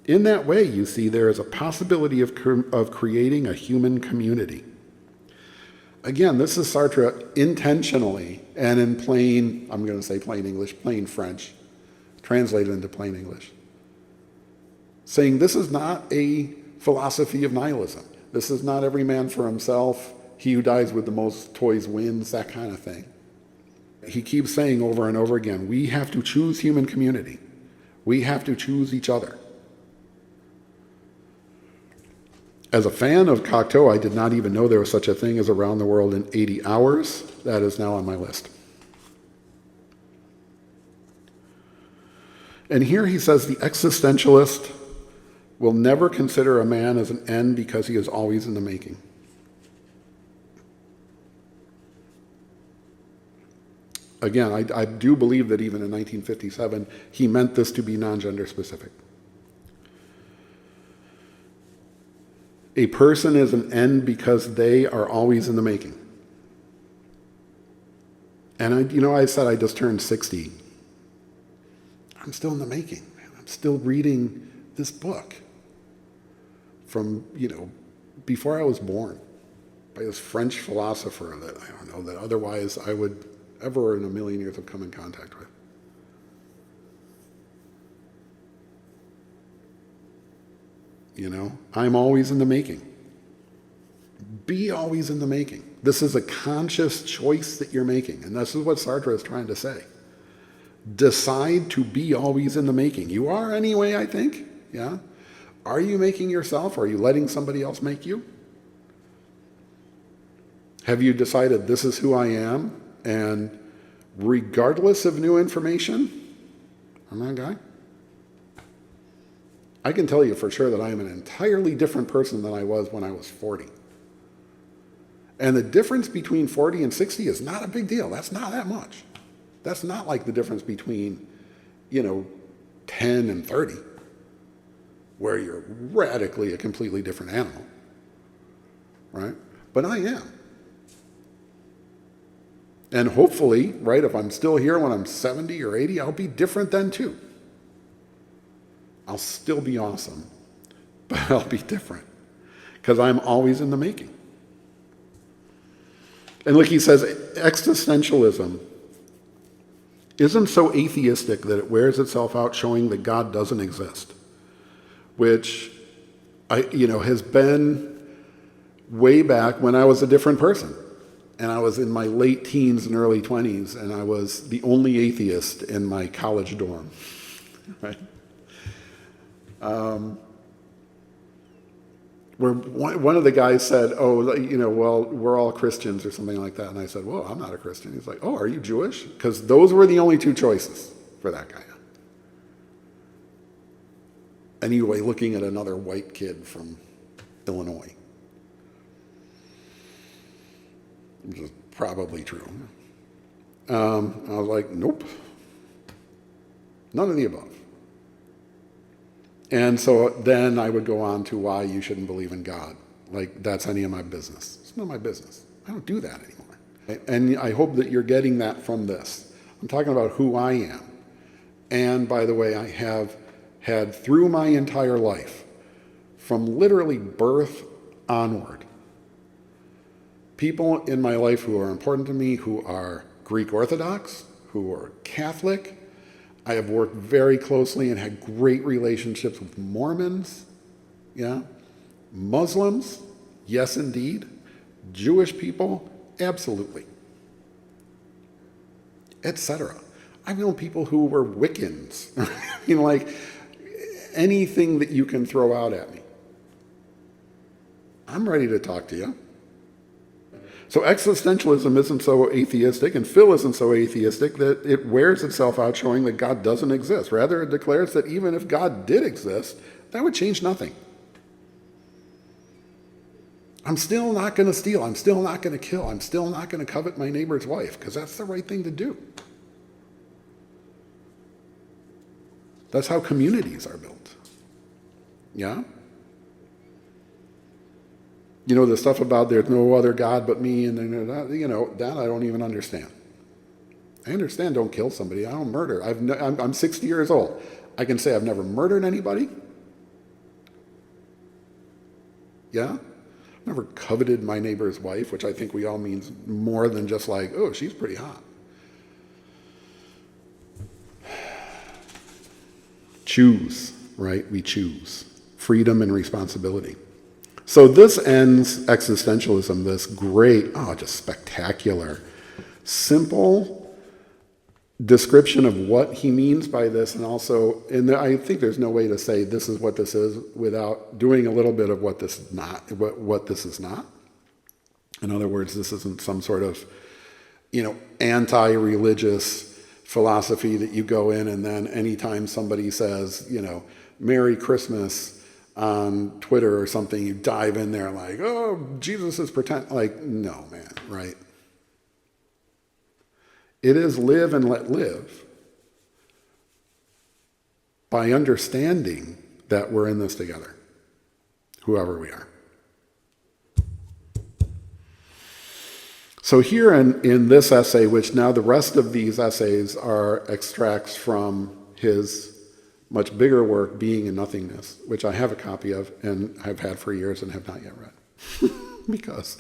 In that way, you see, there is a possibility of creating a human community. Again, this is Sartre intentionally, and in plain, I'm going to say plain English, plain French, translated into plain English, saying this is not a philosophy of nihilism. This is not every man for himself, he who dies with the most toys wins, that kind of thing. He keeps saying over and over again, we have to choose human community. We have to choose each other. As a fan of Cocteau, I did not even know there was such a thing as Around the World in 80 Hours. That is now on my list. And here he says the existentialist will never consider a man as an end because he is always in the making. Again, I do believe that even in 1957, he meant this to be non-gender specific. A person is an end because they are always in the making. And I said I just turned 60. I'm still in the making. I'm still reading this book from, before I was born, by this French philosopher that I don't know that otherwise I would ever in a million years have come in contact with. I'm always in the making. Be always in the making. This is a conscious choice that you're making, and this is what Sartre is trying to say. Decide to be always in the making. You are anyway, I think. Yeah? Are you making yourself, or are you letting somebody else make you? Have you decided this is who I am, and regardless of new information, I'm that guy? I can tell you for sure that I am an entirely different person than I was when I was 40. And the difference between 40 and 60 is not a big deal. That's not that much. That's not like the difference between, 10 and 30. where you're radically a completely different animal, right? But I am. And hopefully, right, if I'm still here when I'm 70 or 80, I'll be different then too. I'll still be awesome, but I'll be different because I'm always in the making. And look, he says, existentialism isn't so atheistic that it wears itself out showing that God doesn't exist, which has been way back when I was a different person. And I was in my late teens and early 20s, and I was the only atheist in my college dorm, right? Where one of the guys said, well, we're all Christians or something like that. And I said, well, I'm not a Christian. He's like, oh, are you Jewish? Because those were the only two choices for that guy. Anyway, looking at another white kid from Illinois. Which is probably true. I was like, nope. None of the above. And so then I would go on to why you shouldn't believe in God. Like, that's any of my business. It's not my business. I don't do that anymore. And I hope that you're getting that from this. I'm talking about who I am. And by the way, I have had through my entire life, from literally birth onward, people in my life who are important to me, who are Greek Orthodox, who are Catholic. I have worked very closely and had great relationships with Mormons, Muslims, yes indeed, Jewish people, absolutely, etc. I've known people who were Wiccans, like anything that you can throw out at me. I'm ready to talk to you. So existentialism isn't so atheistic, and Phil isn't so atheistic that it wears itself out showing that God doesn't exist. Rather, it declares that even if God did exist, that would change nothing. I'm still not going to steal. I'm still not going to kill. I'm still not going to covet my neighbor's wife, because that's the right thing to do. That's how communities are built. Yeah? The stuff about there's no other God but me, and that I don't even understand. I understand don't kill somebody. I don't murder. I'm 60 years old. I can say I've never murdered anybody. Yeah? I've never coveted my neighbor's wife, which I think we all means more than just like, oh, she's pretty hot. Choose, right? We choose. Freedom and responsibility. So this ends existentialism, this great, just spectacular, simple description of what he means by this, and also, I think there's no way to say this is what this is without doing a little bit of what this is not. What this is not. In other words, this isn't some sort of, anti-religious philosophy that you go in and then anytime somebody says, Merry Christmas on Twitter or something, you dive in there like, oh, Jesus is pretend. Like, no, man, right? It is live and let live by understanding that we're in this together, whoever we are. So here in this essay, which now the rest of these essays are extracts from his much bigger work, Being and Nothingness, which I have a copy of and have had for years and have not yet read. Because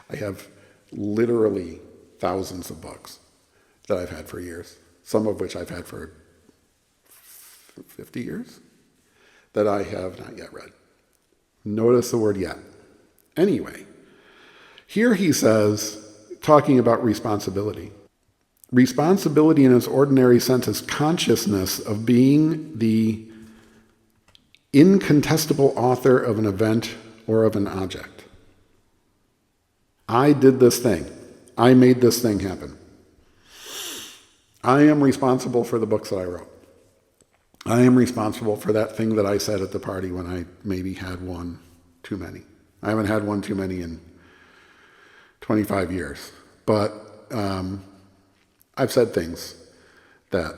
I have literally thousands of books that I've had for years, some of which I've had for 50 years, that I have not yet read. Notice the word yet. Anyway, here he says, talking about responsibility. Responsibility in its ordinary sense is consciousness of being the incontestable author of an event or of an object. I did this thing. I made this thing happen. I am responsible for the books that I wrote. I am responsible for that thing that I said at the party when I maybe had one too many. I haven't had one too many in 25 years. But I've said things that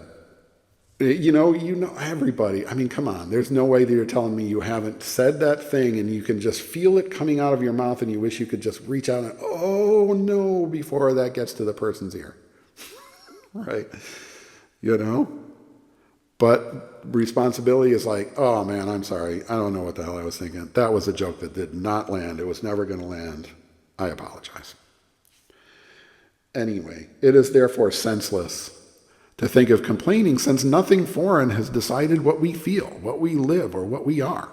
everybody. I mean, come on. There's no way that you're telling me you haven't said that thing and you can just feel it coming out of your mouth and you wish you could just reach out and, oh no, before that gets to the person's ear. Right? But responsibility is like, oh man, I'm sorry. I don't know what the hell I was thinking. That was a joke that did not land. It was never going to land. I apologize. Anyway, it is therefore senseless to think of complaining, since nothing foreign has decided what we feel, what we live, or what we are.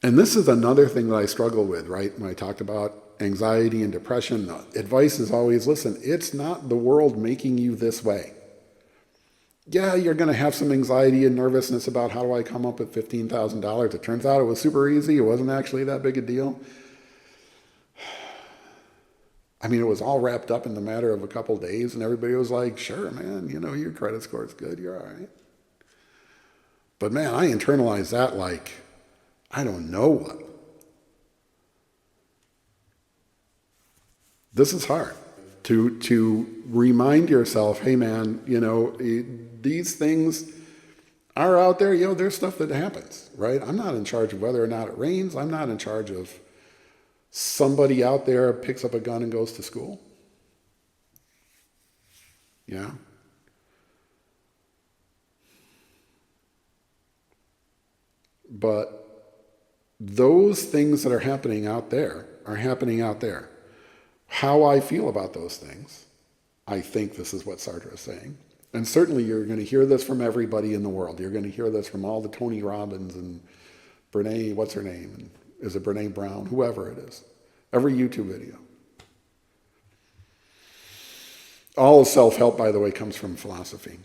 And this is another thing that I struggle with, right? When I talked about anxiety and depression, the advice is always, listen, it's not the world making you this way. Yeah, you're going to have some anxiety and nervousness about how do I come up with $15,000. It turns out it was super easy. It wasn't actually that big a deal. I mean, it was all wrapped up in the matter of a couple days, and everybody was like, sure, man, your credit score is good. You're all right. But man, I internalized that like, I don't know what. This is hard to remind yourself, hey man, these things are out there. There's stuff that happens, right? I'm not in charge of whether or not it rains. I'm not in charge of somebody out there picks up a gun and goes to school. Yeah. But those things that are happening out there are happening out there. How I feel about those things, I think this is what Sartre is saying. And certainly you're going to hear this from everybody in the world. You're going to hear this from all the Tony Robbins and Brene, what's her name? And is it Brene Brown? Whoever it is. Every YouTube video. All of self-help, by the way, comes from philosophy.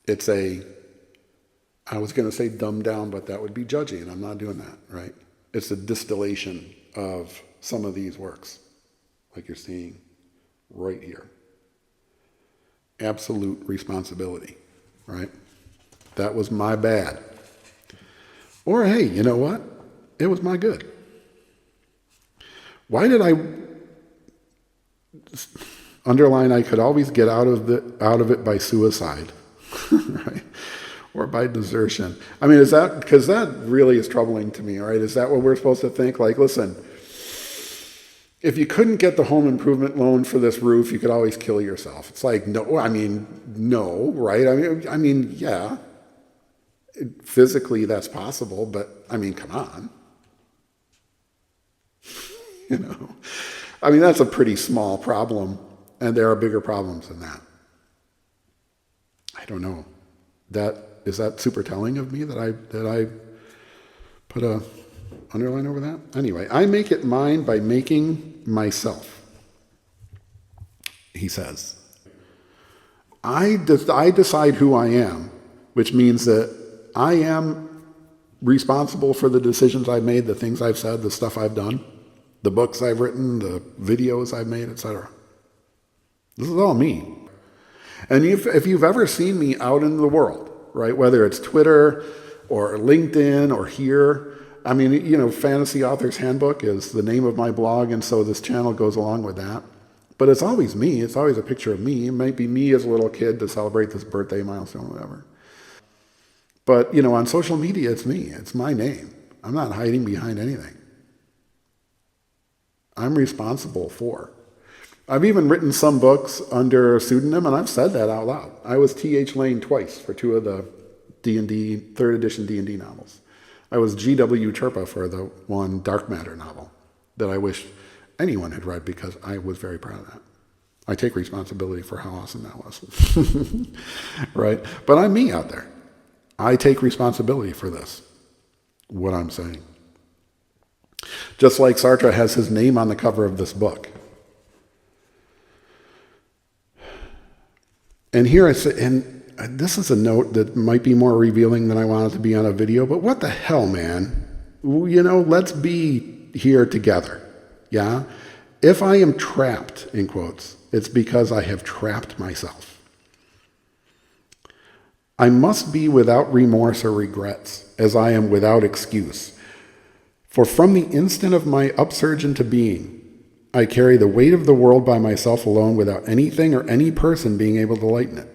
It's I was going to say dumbed down, but that would be judgy, and I'm not doing that, right? It's a distillation of some of these works, like you're seeing right here. Absolute responsibility, right? That was my bad. Or hey, you know what? It was my good. Why did I underline I could always get out of it by suicide, right? Or by desertion. I mean, is that, because that really is troubling to me, right? Is that what we're supposed to think? Like, listen, if you couldn't get the home improvement loan for this roof, you could always kill yourself. It's like, no, right? I mean, yeah, physically that's possible, but I mean, come on. I mean, that's a pretty small problem, and there are bigger problems than that. I don't know. Is that super telling of me that I put a underline over that? Anyway, I make it mine by making myself, he says. I decide who I am, which means that I am responsible for the decisions I've made, the things I've said, the stuff I've done, the books I've written, the videos I've made, etc. This is all me. And if you've ever seen me out in the world, right, whether it's Twitter or LinkedIn or here, I mean, Fantasy Author's Handbook is the name of my blog, and so this channel goes along with that. But it's always me. It's always a picture of me. It might be me as a little kid to celebrate this birthday milestone or whatever. But, on social media, it's me. It's my name. I'm not hiding behind anything. I'm responsible for. I've even written some books under a pseudonym, and I've said that out loud. I was T.H. Lane twice for 2 of the D&D, 3rd edition D&D novels. I was G.W. Chirpa for the one Dark Matter novel that I wish anyone had read because I was very proud of that. I take responsibility for how awesome that was. Right? But I'm me out there. I take responsibility for this, what I'm saying. Just like Sartre has his name on the cover of this book. And here I say, and this is a note that might be more revealing than I want it to be on a video, but what the hell, man? Let's be here together, yeah? If I am trapped, in quotes, it's because I have trapped myself. I must be without remorse or regrets, as I am without excuse. For from the instant of my upsurge into being, I carry the weight of the world by myself alone without anything or any person being able to lighten it.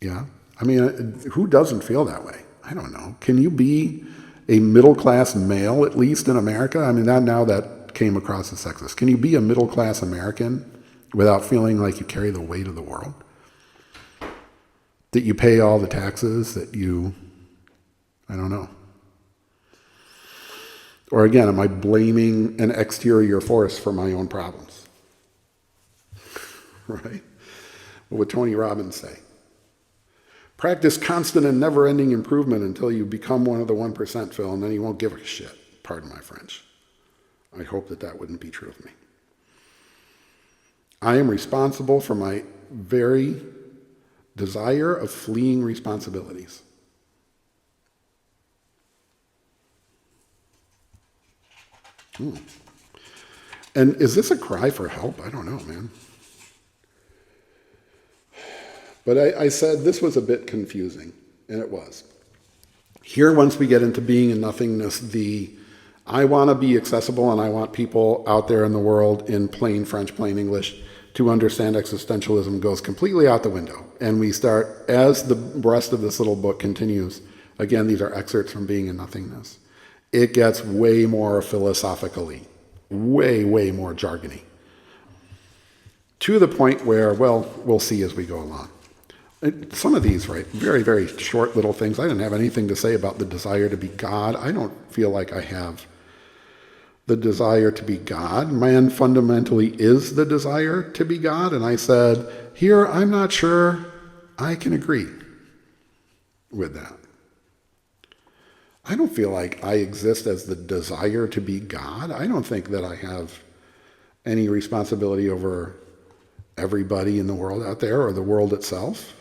Yeah? I mean, who doesn't feel that way? I don't know. Can you be a middle-class male, at least in America? I mean, now that came across as sexist. Can you be a middle-class American without feeling like you carry the weight of the world? That you pay all the taxes, that you, I don't know. Or again, am I blaming an exterior force for my own problems? Right? What would Tony Robbins say? Practice constant and never-ending improvement until you become one of the 1%, Phil, and then you won't give a shit. Pardon my French. I hope that wouldn't be true of me. I am responsible for my very desire of fleeing responsibilities. And is this a cry for help? I don't know, man. But I said this was a bit confusing, and it was. Here, once we get into being and nothingness, I want to be accessible and I want people out there in the world in plain French, plain English to understand existentialism goes completely out the window. And we start, as the rest of this little book continues, again, these are excerpts from Being and Nothingness, it gets way more philosophically, way more jargony. To the point where, well, we'll see as we go along. Some of these, right, very short little things. I didn't have anything to say about the desire to be God. I don't feel like I have the desire to be God. Man fundamentally is the desire to be God. And I said, here, I'm not sure I can agree with that. I don't feel like I exist as the desire to be God. I don't think that I have any responsibility over everybody in the world out there or the world itself.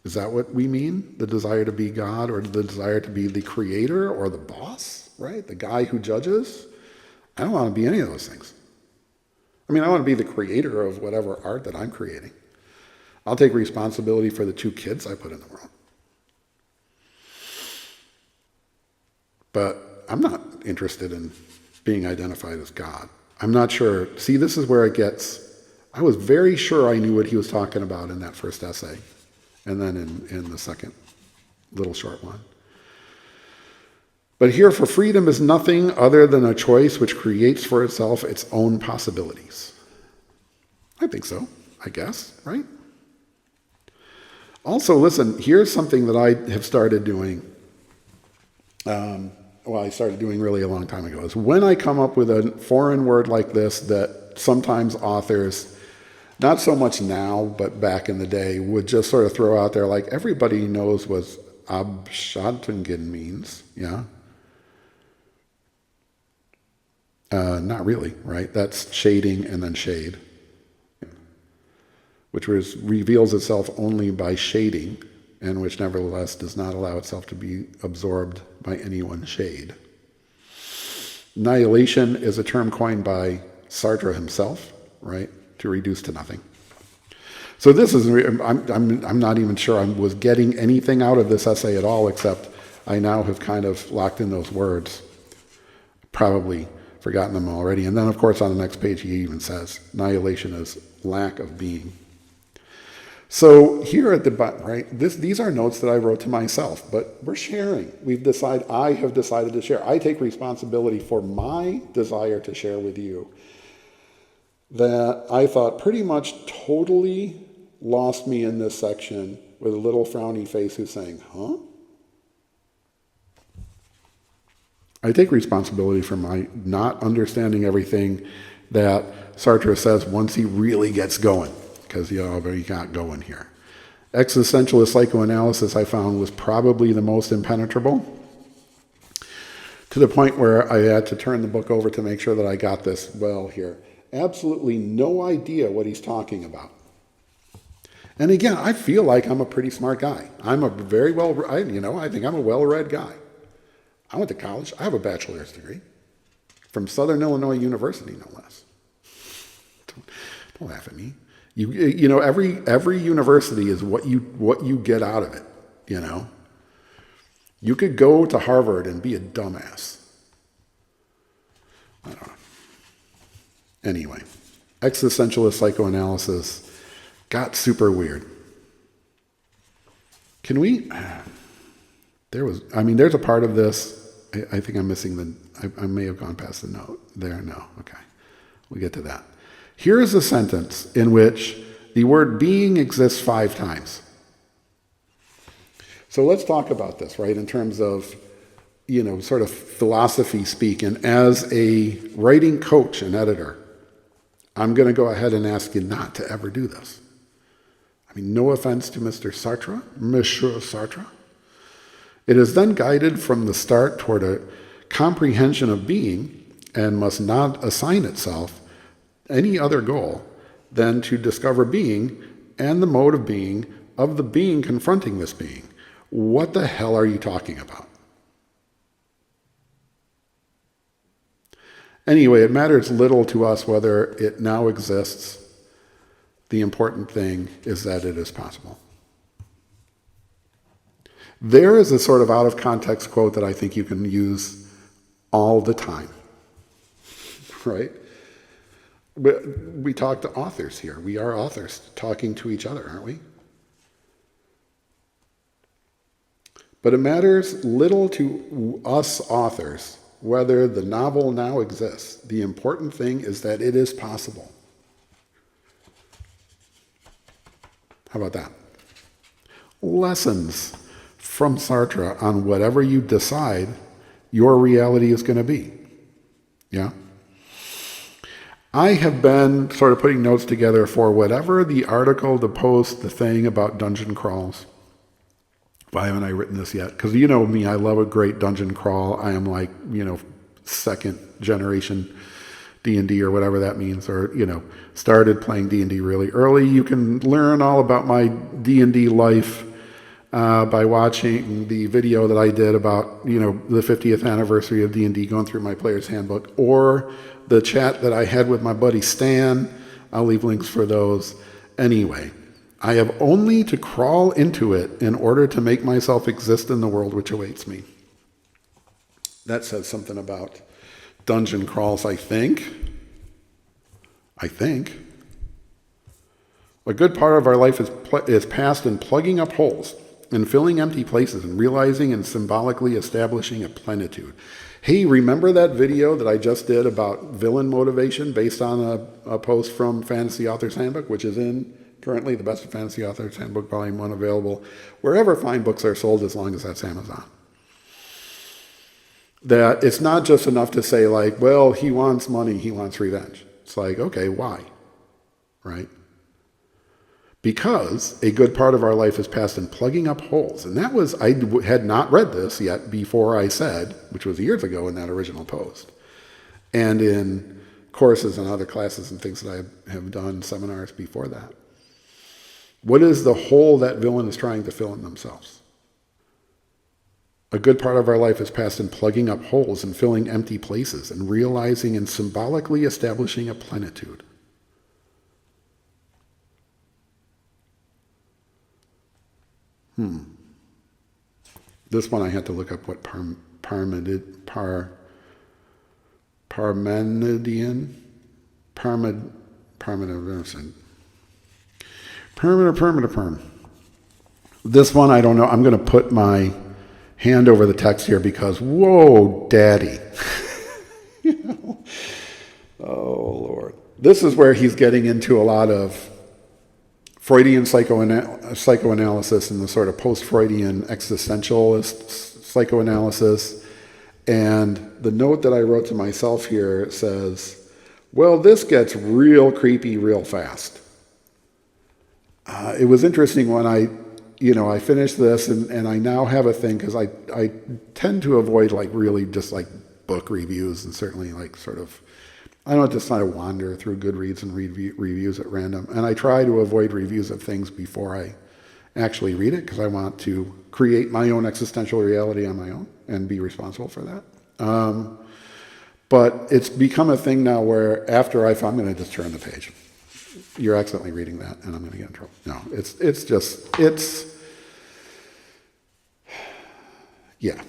Is that what we mean? The desire to be God or the desire to be the creator or the boss, right? The guy who judges? I don't want to be any of those things. I mean, I want to be the creator of whatever art that I'm creating. I'll take responsibility for the 2 kids I put in the world. But I'm not interested in being identified as God. I'm not sure. See, this is where it gets, I was very sure I knew what he was talking about in that first essay, and then in the second little short one. But here, for freedom is nothing other than a choice which creates for itself its own possibilities. I think so, I guess, right? Also, listen, here's something that I have started doing. I started doing really a long time ago, is when I come up with a foreign word like this that sometimes authors, not so much now, but back in the day, would just sort of throw out there like everybody knows what Abschotungen means, yeah? Not really, right? That's shading and then shade, which reveals itself only by shading, and which nevertheless does not allow itself to be absorbed by any one shade. Annihilation is a term coined by Sartre himself, right? To reduce to nothing. So this is, I'm not even sure I was getting anything out of this essay at all, except I now have kind of locked in those words. Probably forgotten them already. And then, of course, on the next page, he even says, annihilation is lack of being. So here at the bottom, right, these are notes that I wrote to myself, but we're sharing. I have decided to share. I take responsibility for my desire to share with you that I thought pretty much totally lost me in this section with a little frowny face who's saying, huh? I take responsibility for my not understanding everything that Sartre says once he really gets going, because he got going here. Existentialist psychoanalysis, I found, was probably the most impenetrable, to the point where I had to turn the book over to make sure that I got this well here. Absolutely no idea what he's talking about. And again, I feel like I'm a pretty smart guy. I think I'm a well-read guy. I went to college. I have a bachelor's degree from Southern Illinois University, no less. Don't laugh at me. You know, every university is what you get out of it, you know. You could go to Harvard and be a dumbass. I don't know. Anyway, existentialist psychoanalysis got super weird. Can we, there's a part of this, I think I'm missing I may have gone past the note there. No, okay. We'll get to that. Here is a sentence in which the word being exists 5 times. So let's talk about this, right, in terms of, sort of philosophy speak. And as a writing coach and editor, I'm going to go ahead and ask you not to ever do this. No offense to Monsieur Sartre. It is then guided from the start toward a comprehension of being and must not assign itself any other goal than to discover being and the mode of the being confronting this being. What the hell are you talking about? Anyway, it matters little to us whether it now exists. The important thing is that it is possible. There is a sort of out of context quote that I think you can use all the time, right? We talk to authors here. We are authors talking to each other, aren't we? But it matters little to us authors whether the novel now exists. The important thing is that it is possible. How about that? Lessons from Sartre on whatever you decide your reality is going to be. Yeah? I have been sort of putting notes together for whatever the article, the post, the thing about dungeon crawls. Why haven't I written this yet? Because you know me, I love a great dungeon crawl. I am like, second generation D&D or whatever that means, or, started playing D&D really early. You can learn all about my D&D life by watching the video that I did about, the 50th anniversary of D&D, going through my player's handbook, or the chat that I had with my buddy Stan. I'll leave links for those. Anyway, I have only to crawl into it in order to make myself exist in the world which awaits me. That says something about dungeon crawls, I think. A good part of our life is passed in plugging up holes and filling empty places and realizing and symbolically establishing a plenitude. Hey, remember that video that I just did about villain motivation based on a post from Fantasy Author's Handbook, which is in currently the Best of Fantasy Author's Handbook, Volume 1, available wherever fine books are sold, as long as that's Amazon. That it's not just enough to say, like, well, he wants money, he wants revenge. It's like, okay, why? Right? Because a good part of our life is passed in plugging up holes. And that was, I had not read this yet before I said, which was years ago in that original post. And in courses and other classes and things that I have done, seminars before that. What is the hole that villain is trying to fill in themselves? A good part of our life is passed in plugging up holes and filling empty places and realizing and symbolically establishing a plenitude. This one I had to look up what Parmenidian, This one I don't know. I'm going to put my hand over the text here because, whoa, daddy. Oh, Lord. This is where he's getting into a lot of Freudian psychoanalysis and the sort of post-Freudian existentialist psychoanalysis. And the note that I wrote to myself here says, well, this gets real creepy real fast. It was interesting when I finished this and I now have a thing, because I tend to avoid like really just like book reviews and certainly like sort of, I don't just kind of wander through Goodreads and read reviews at random. And I try to avoid reviews of things before I actually read it, because I want to create my own existential reality on my own and be responsible for that. But it's become a thing now where after I'm going to just turn the page. You're accidentally reading that and I'm going to get in trouble. No, yeah.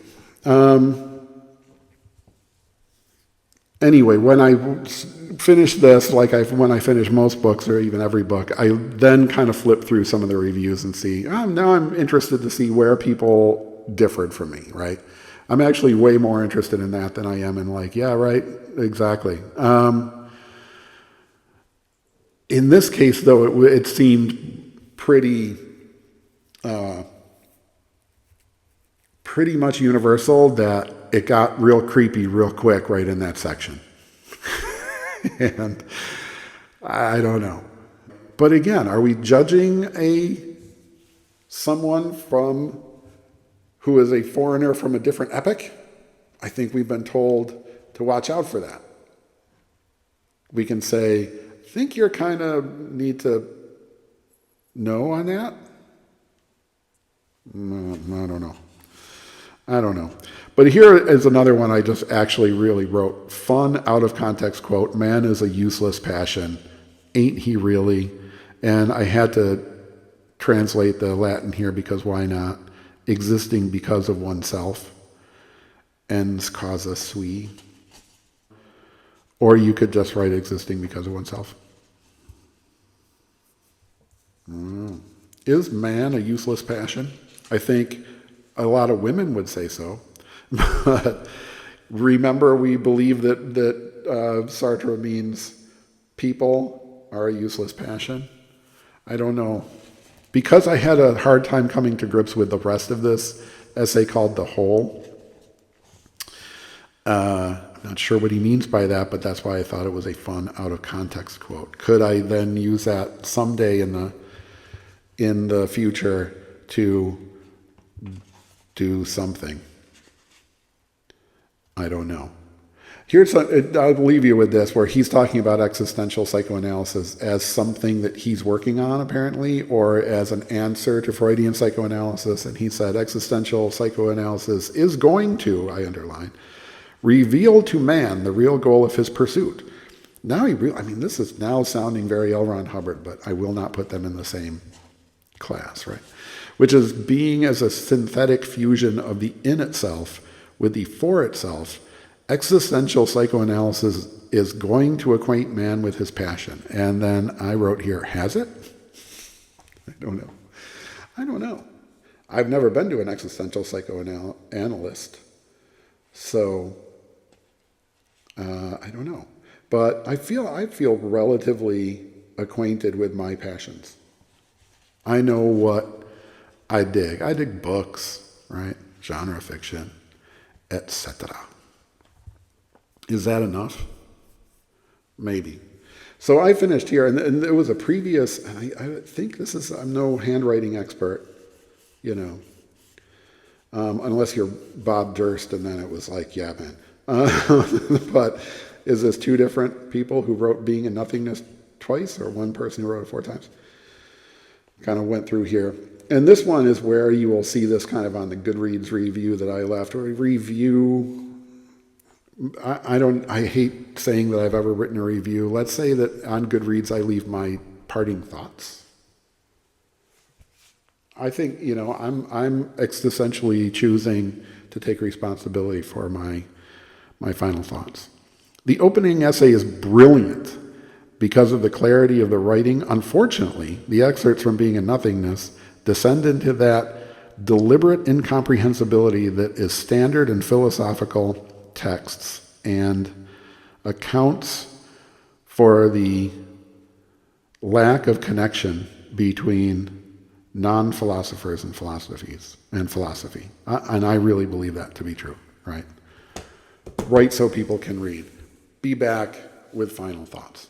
Anyway, when I finish this, when I finish most books or even every book, I then kind of flip through some of the reviews and see, now I'm interested to see where people differed from me, right? I'm actually way more interested in that than I am in yeah, right, exactly. In this case, though, it seemed pretty much universal that it got real creepy real quick right in that section. And I don't know. But again, are we judging someone who is a foreigner from a different epoch? I think we've been told to watch out for that. We can say, I think you're kind of need to know on that. I don't know. But here is another one I just actually really wrote. Fun, out of context quote, man is a useless passion. Ain't he really? And I had to translate the Latin here because why not? Existing because of oneself. Ens causa sui. Or you could just write existing because of oneself. Is man a useless passion? I think a lot of women would say so. But remember, we believe that Sartre means people are a useless passion. I don't know. Because I had a hard time coming to grips with the rest of this essay called The Whole, I'm not sure what he means by that, but that's why I thought it was a fun, out-of-context quote. Could I then use that someday in the future to do something? I don't know. I'll leave you with this, where he's talking about existential psychoanalysis as something that he's working on, apparently, or as an answer to Freudian psychoanalysis. And he said existential psychoanalysis is going to, I underline, reveal to man the real goal of his pursuit. Now this is now sounding very L. Ron Hubbard, but I will not put them in the same class, right? Which is being as a synthetic fusion of the in itself with the for itself. Existential psychoanalysis is going to acquaint man with his passion. And then I wrote here, has it? I don't know. I've never been to an existential psychoanalyst. So, I don't know. But I feel relatively acquainted with my passions. I know what I dig. I dig books, right? Genre fiction, etc. Is that enough? Maybe. So I finished here, and there was a previous, and I think I'm no handwriting expert, unless you're Bob Durst, and then it was like, yeah, man. But is this two different people who wrote Being and Nothingness twice, or one person who wrote it 4 times? Kind of went through here. And this one is where you will see this kind of on the Goodreads review that I left, or review. I hate saying that I've ever written a review. Let's say that on Goodreads I leave my parting thoughts. I think, I'm existentially choosing to take responsibility for my final thoughts. The opening essay is brilliant because of the clarity of the writing. Unfortunately, the excerpts from Being and Nothingness descend into that deliberate incomprehensibility that is standard in philosophical texts and accounts for the lack of connection between non-philosophers and philosophy. And I really believe that to be true, right? Write so people can read. Be back with final thoughts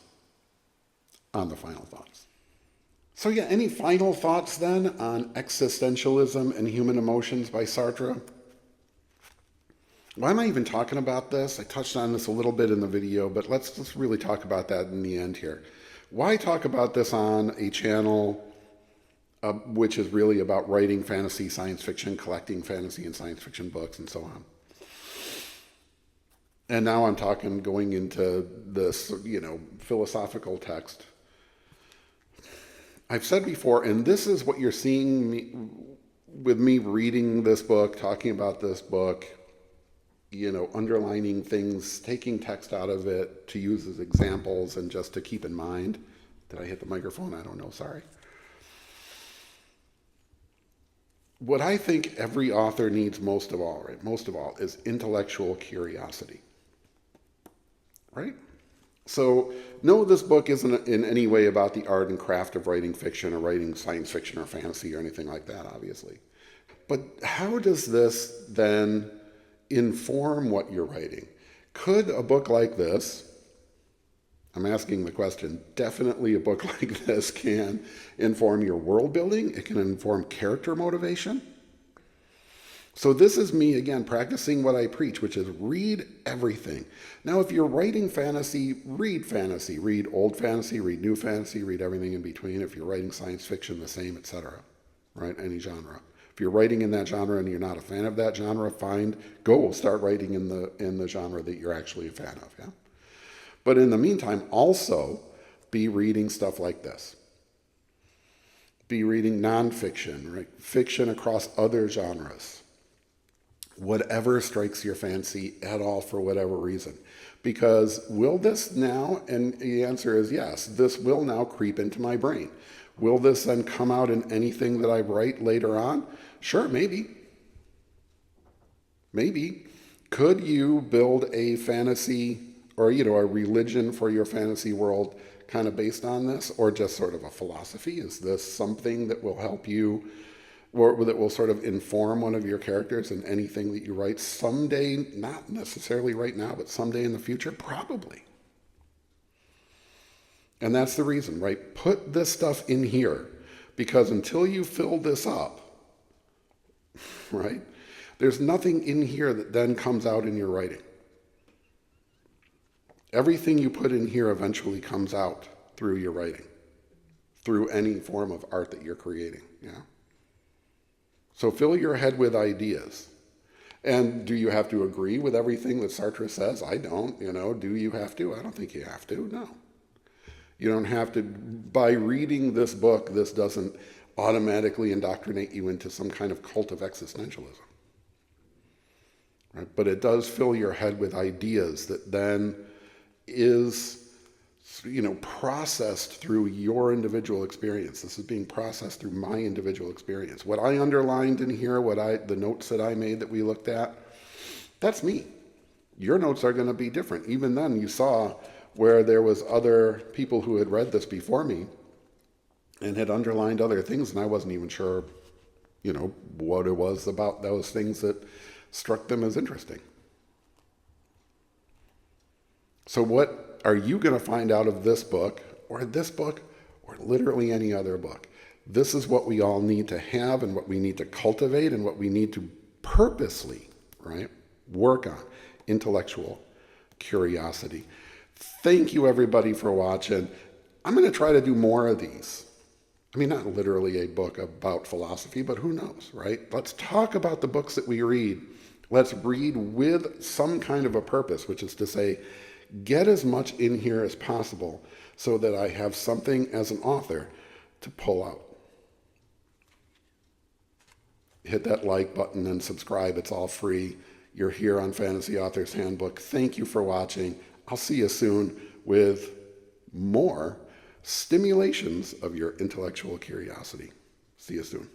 on the final thoughts. So yeah, any final thoughts then on Existentialism and Human Emotions by Sartre? Why am I even talking about this? I touched on this a little bit in the video, but let's really talk about that in the end here. Why talk about this on a channel which is really about writing fantasy, science fiction, collecting fantasy and science fiction books, and so on? And now I'm going into this, philosophical text. I've said before, and this is what you're seeing with me reading this book, talking about this book, underlining things, taking text out of it to use as examples and just to keep in mind. Did I hit the microphone? I don't know, sorry. What I think every author needs most of all, right? Most of all, is intellectual curiosity, right? So, no, this book isn't in any way about the art and craft of writing fiction or writing science fiction or fantasy or anything like that, obviously. But how does this then inform what you're writing? Could a book like this, I'm asking the question, definitely a book like this can inform your world building. It can inform character motivation. So this is me, again, practicing what I preach, which is read everything. Now, if you're writing fantasy, read old fantasy, read new fantasy, read everything in between. If you're writing science fiction, the same, etc., right? Any genre. If you're writing in that genre and you're not a fan of that genre, go start writing in the genre that you're actually a fan of, yeah? But in the meantime, also be reading stuff like this. Be reading nonfiction, right? Fiction across other genres. Whatever strikes your fancy at all for whatever reason. Because will this now, and the answer is yes, this will now creep into my brain. Will this then come out in anything that I write later on? Sure, maybe. Maybe. Could you build a fantasy or, a religion for your fantasy world kind of based on this, or just sort of a philosophy? Is this something that will help you, or that will sort of inform one of your characters in anything that you write someday? Not necessarily right now, but someday in the future? Probably. And that's the reason, right? Put this stuff in here, because until you fill this up, right, there's nothing in here that then comes out in your writing. Everything you put in here eventually comes out through your writing, through any form of art that you're creating, yeah? So fill your head with ideas. And do you have to agree with everything that Sartre says? I don't, do you have to? I don't think you have to, no. You don't have to. By reading this book, this doesn't automatically indoctrinate you into some kind of cult of existentialism. Right? But it does fill your head with ideas that then is, processed through your individual experience. This is being processed through my individual experience. What I underlined in here, the notes that I made that we looked at, that's me. Your notes are going to be different. Even then, you saw where there was other people who had read this before me and had underlined other things, and I wasn't even sure, what it was about those things that struck them as interesting. So what are you going to find out of this book, or literally any other book? This is what we all need to have, and what we need to cultivate, and what we need to purposely, right, work on. Intellectual curiosity. Thank you, everybody, for watching. I'm going to try to do more of these. I mean, not literally a book about philosophy, but who knows, right? Let's talk about the books that we read. Let's read with some kind of a purpose, which is to say, get as much in here as possible so that I have something as an author to pull out. Hit that like button and subscribe. It's all free. You're here on Fantasy Author's Handbook. Thank you for watching. I'll see you soon with more stimulations of your intellectual curiosity. See you soon.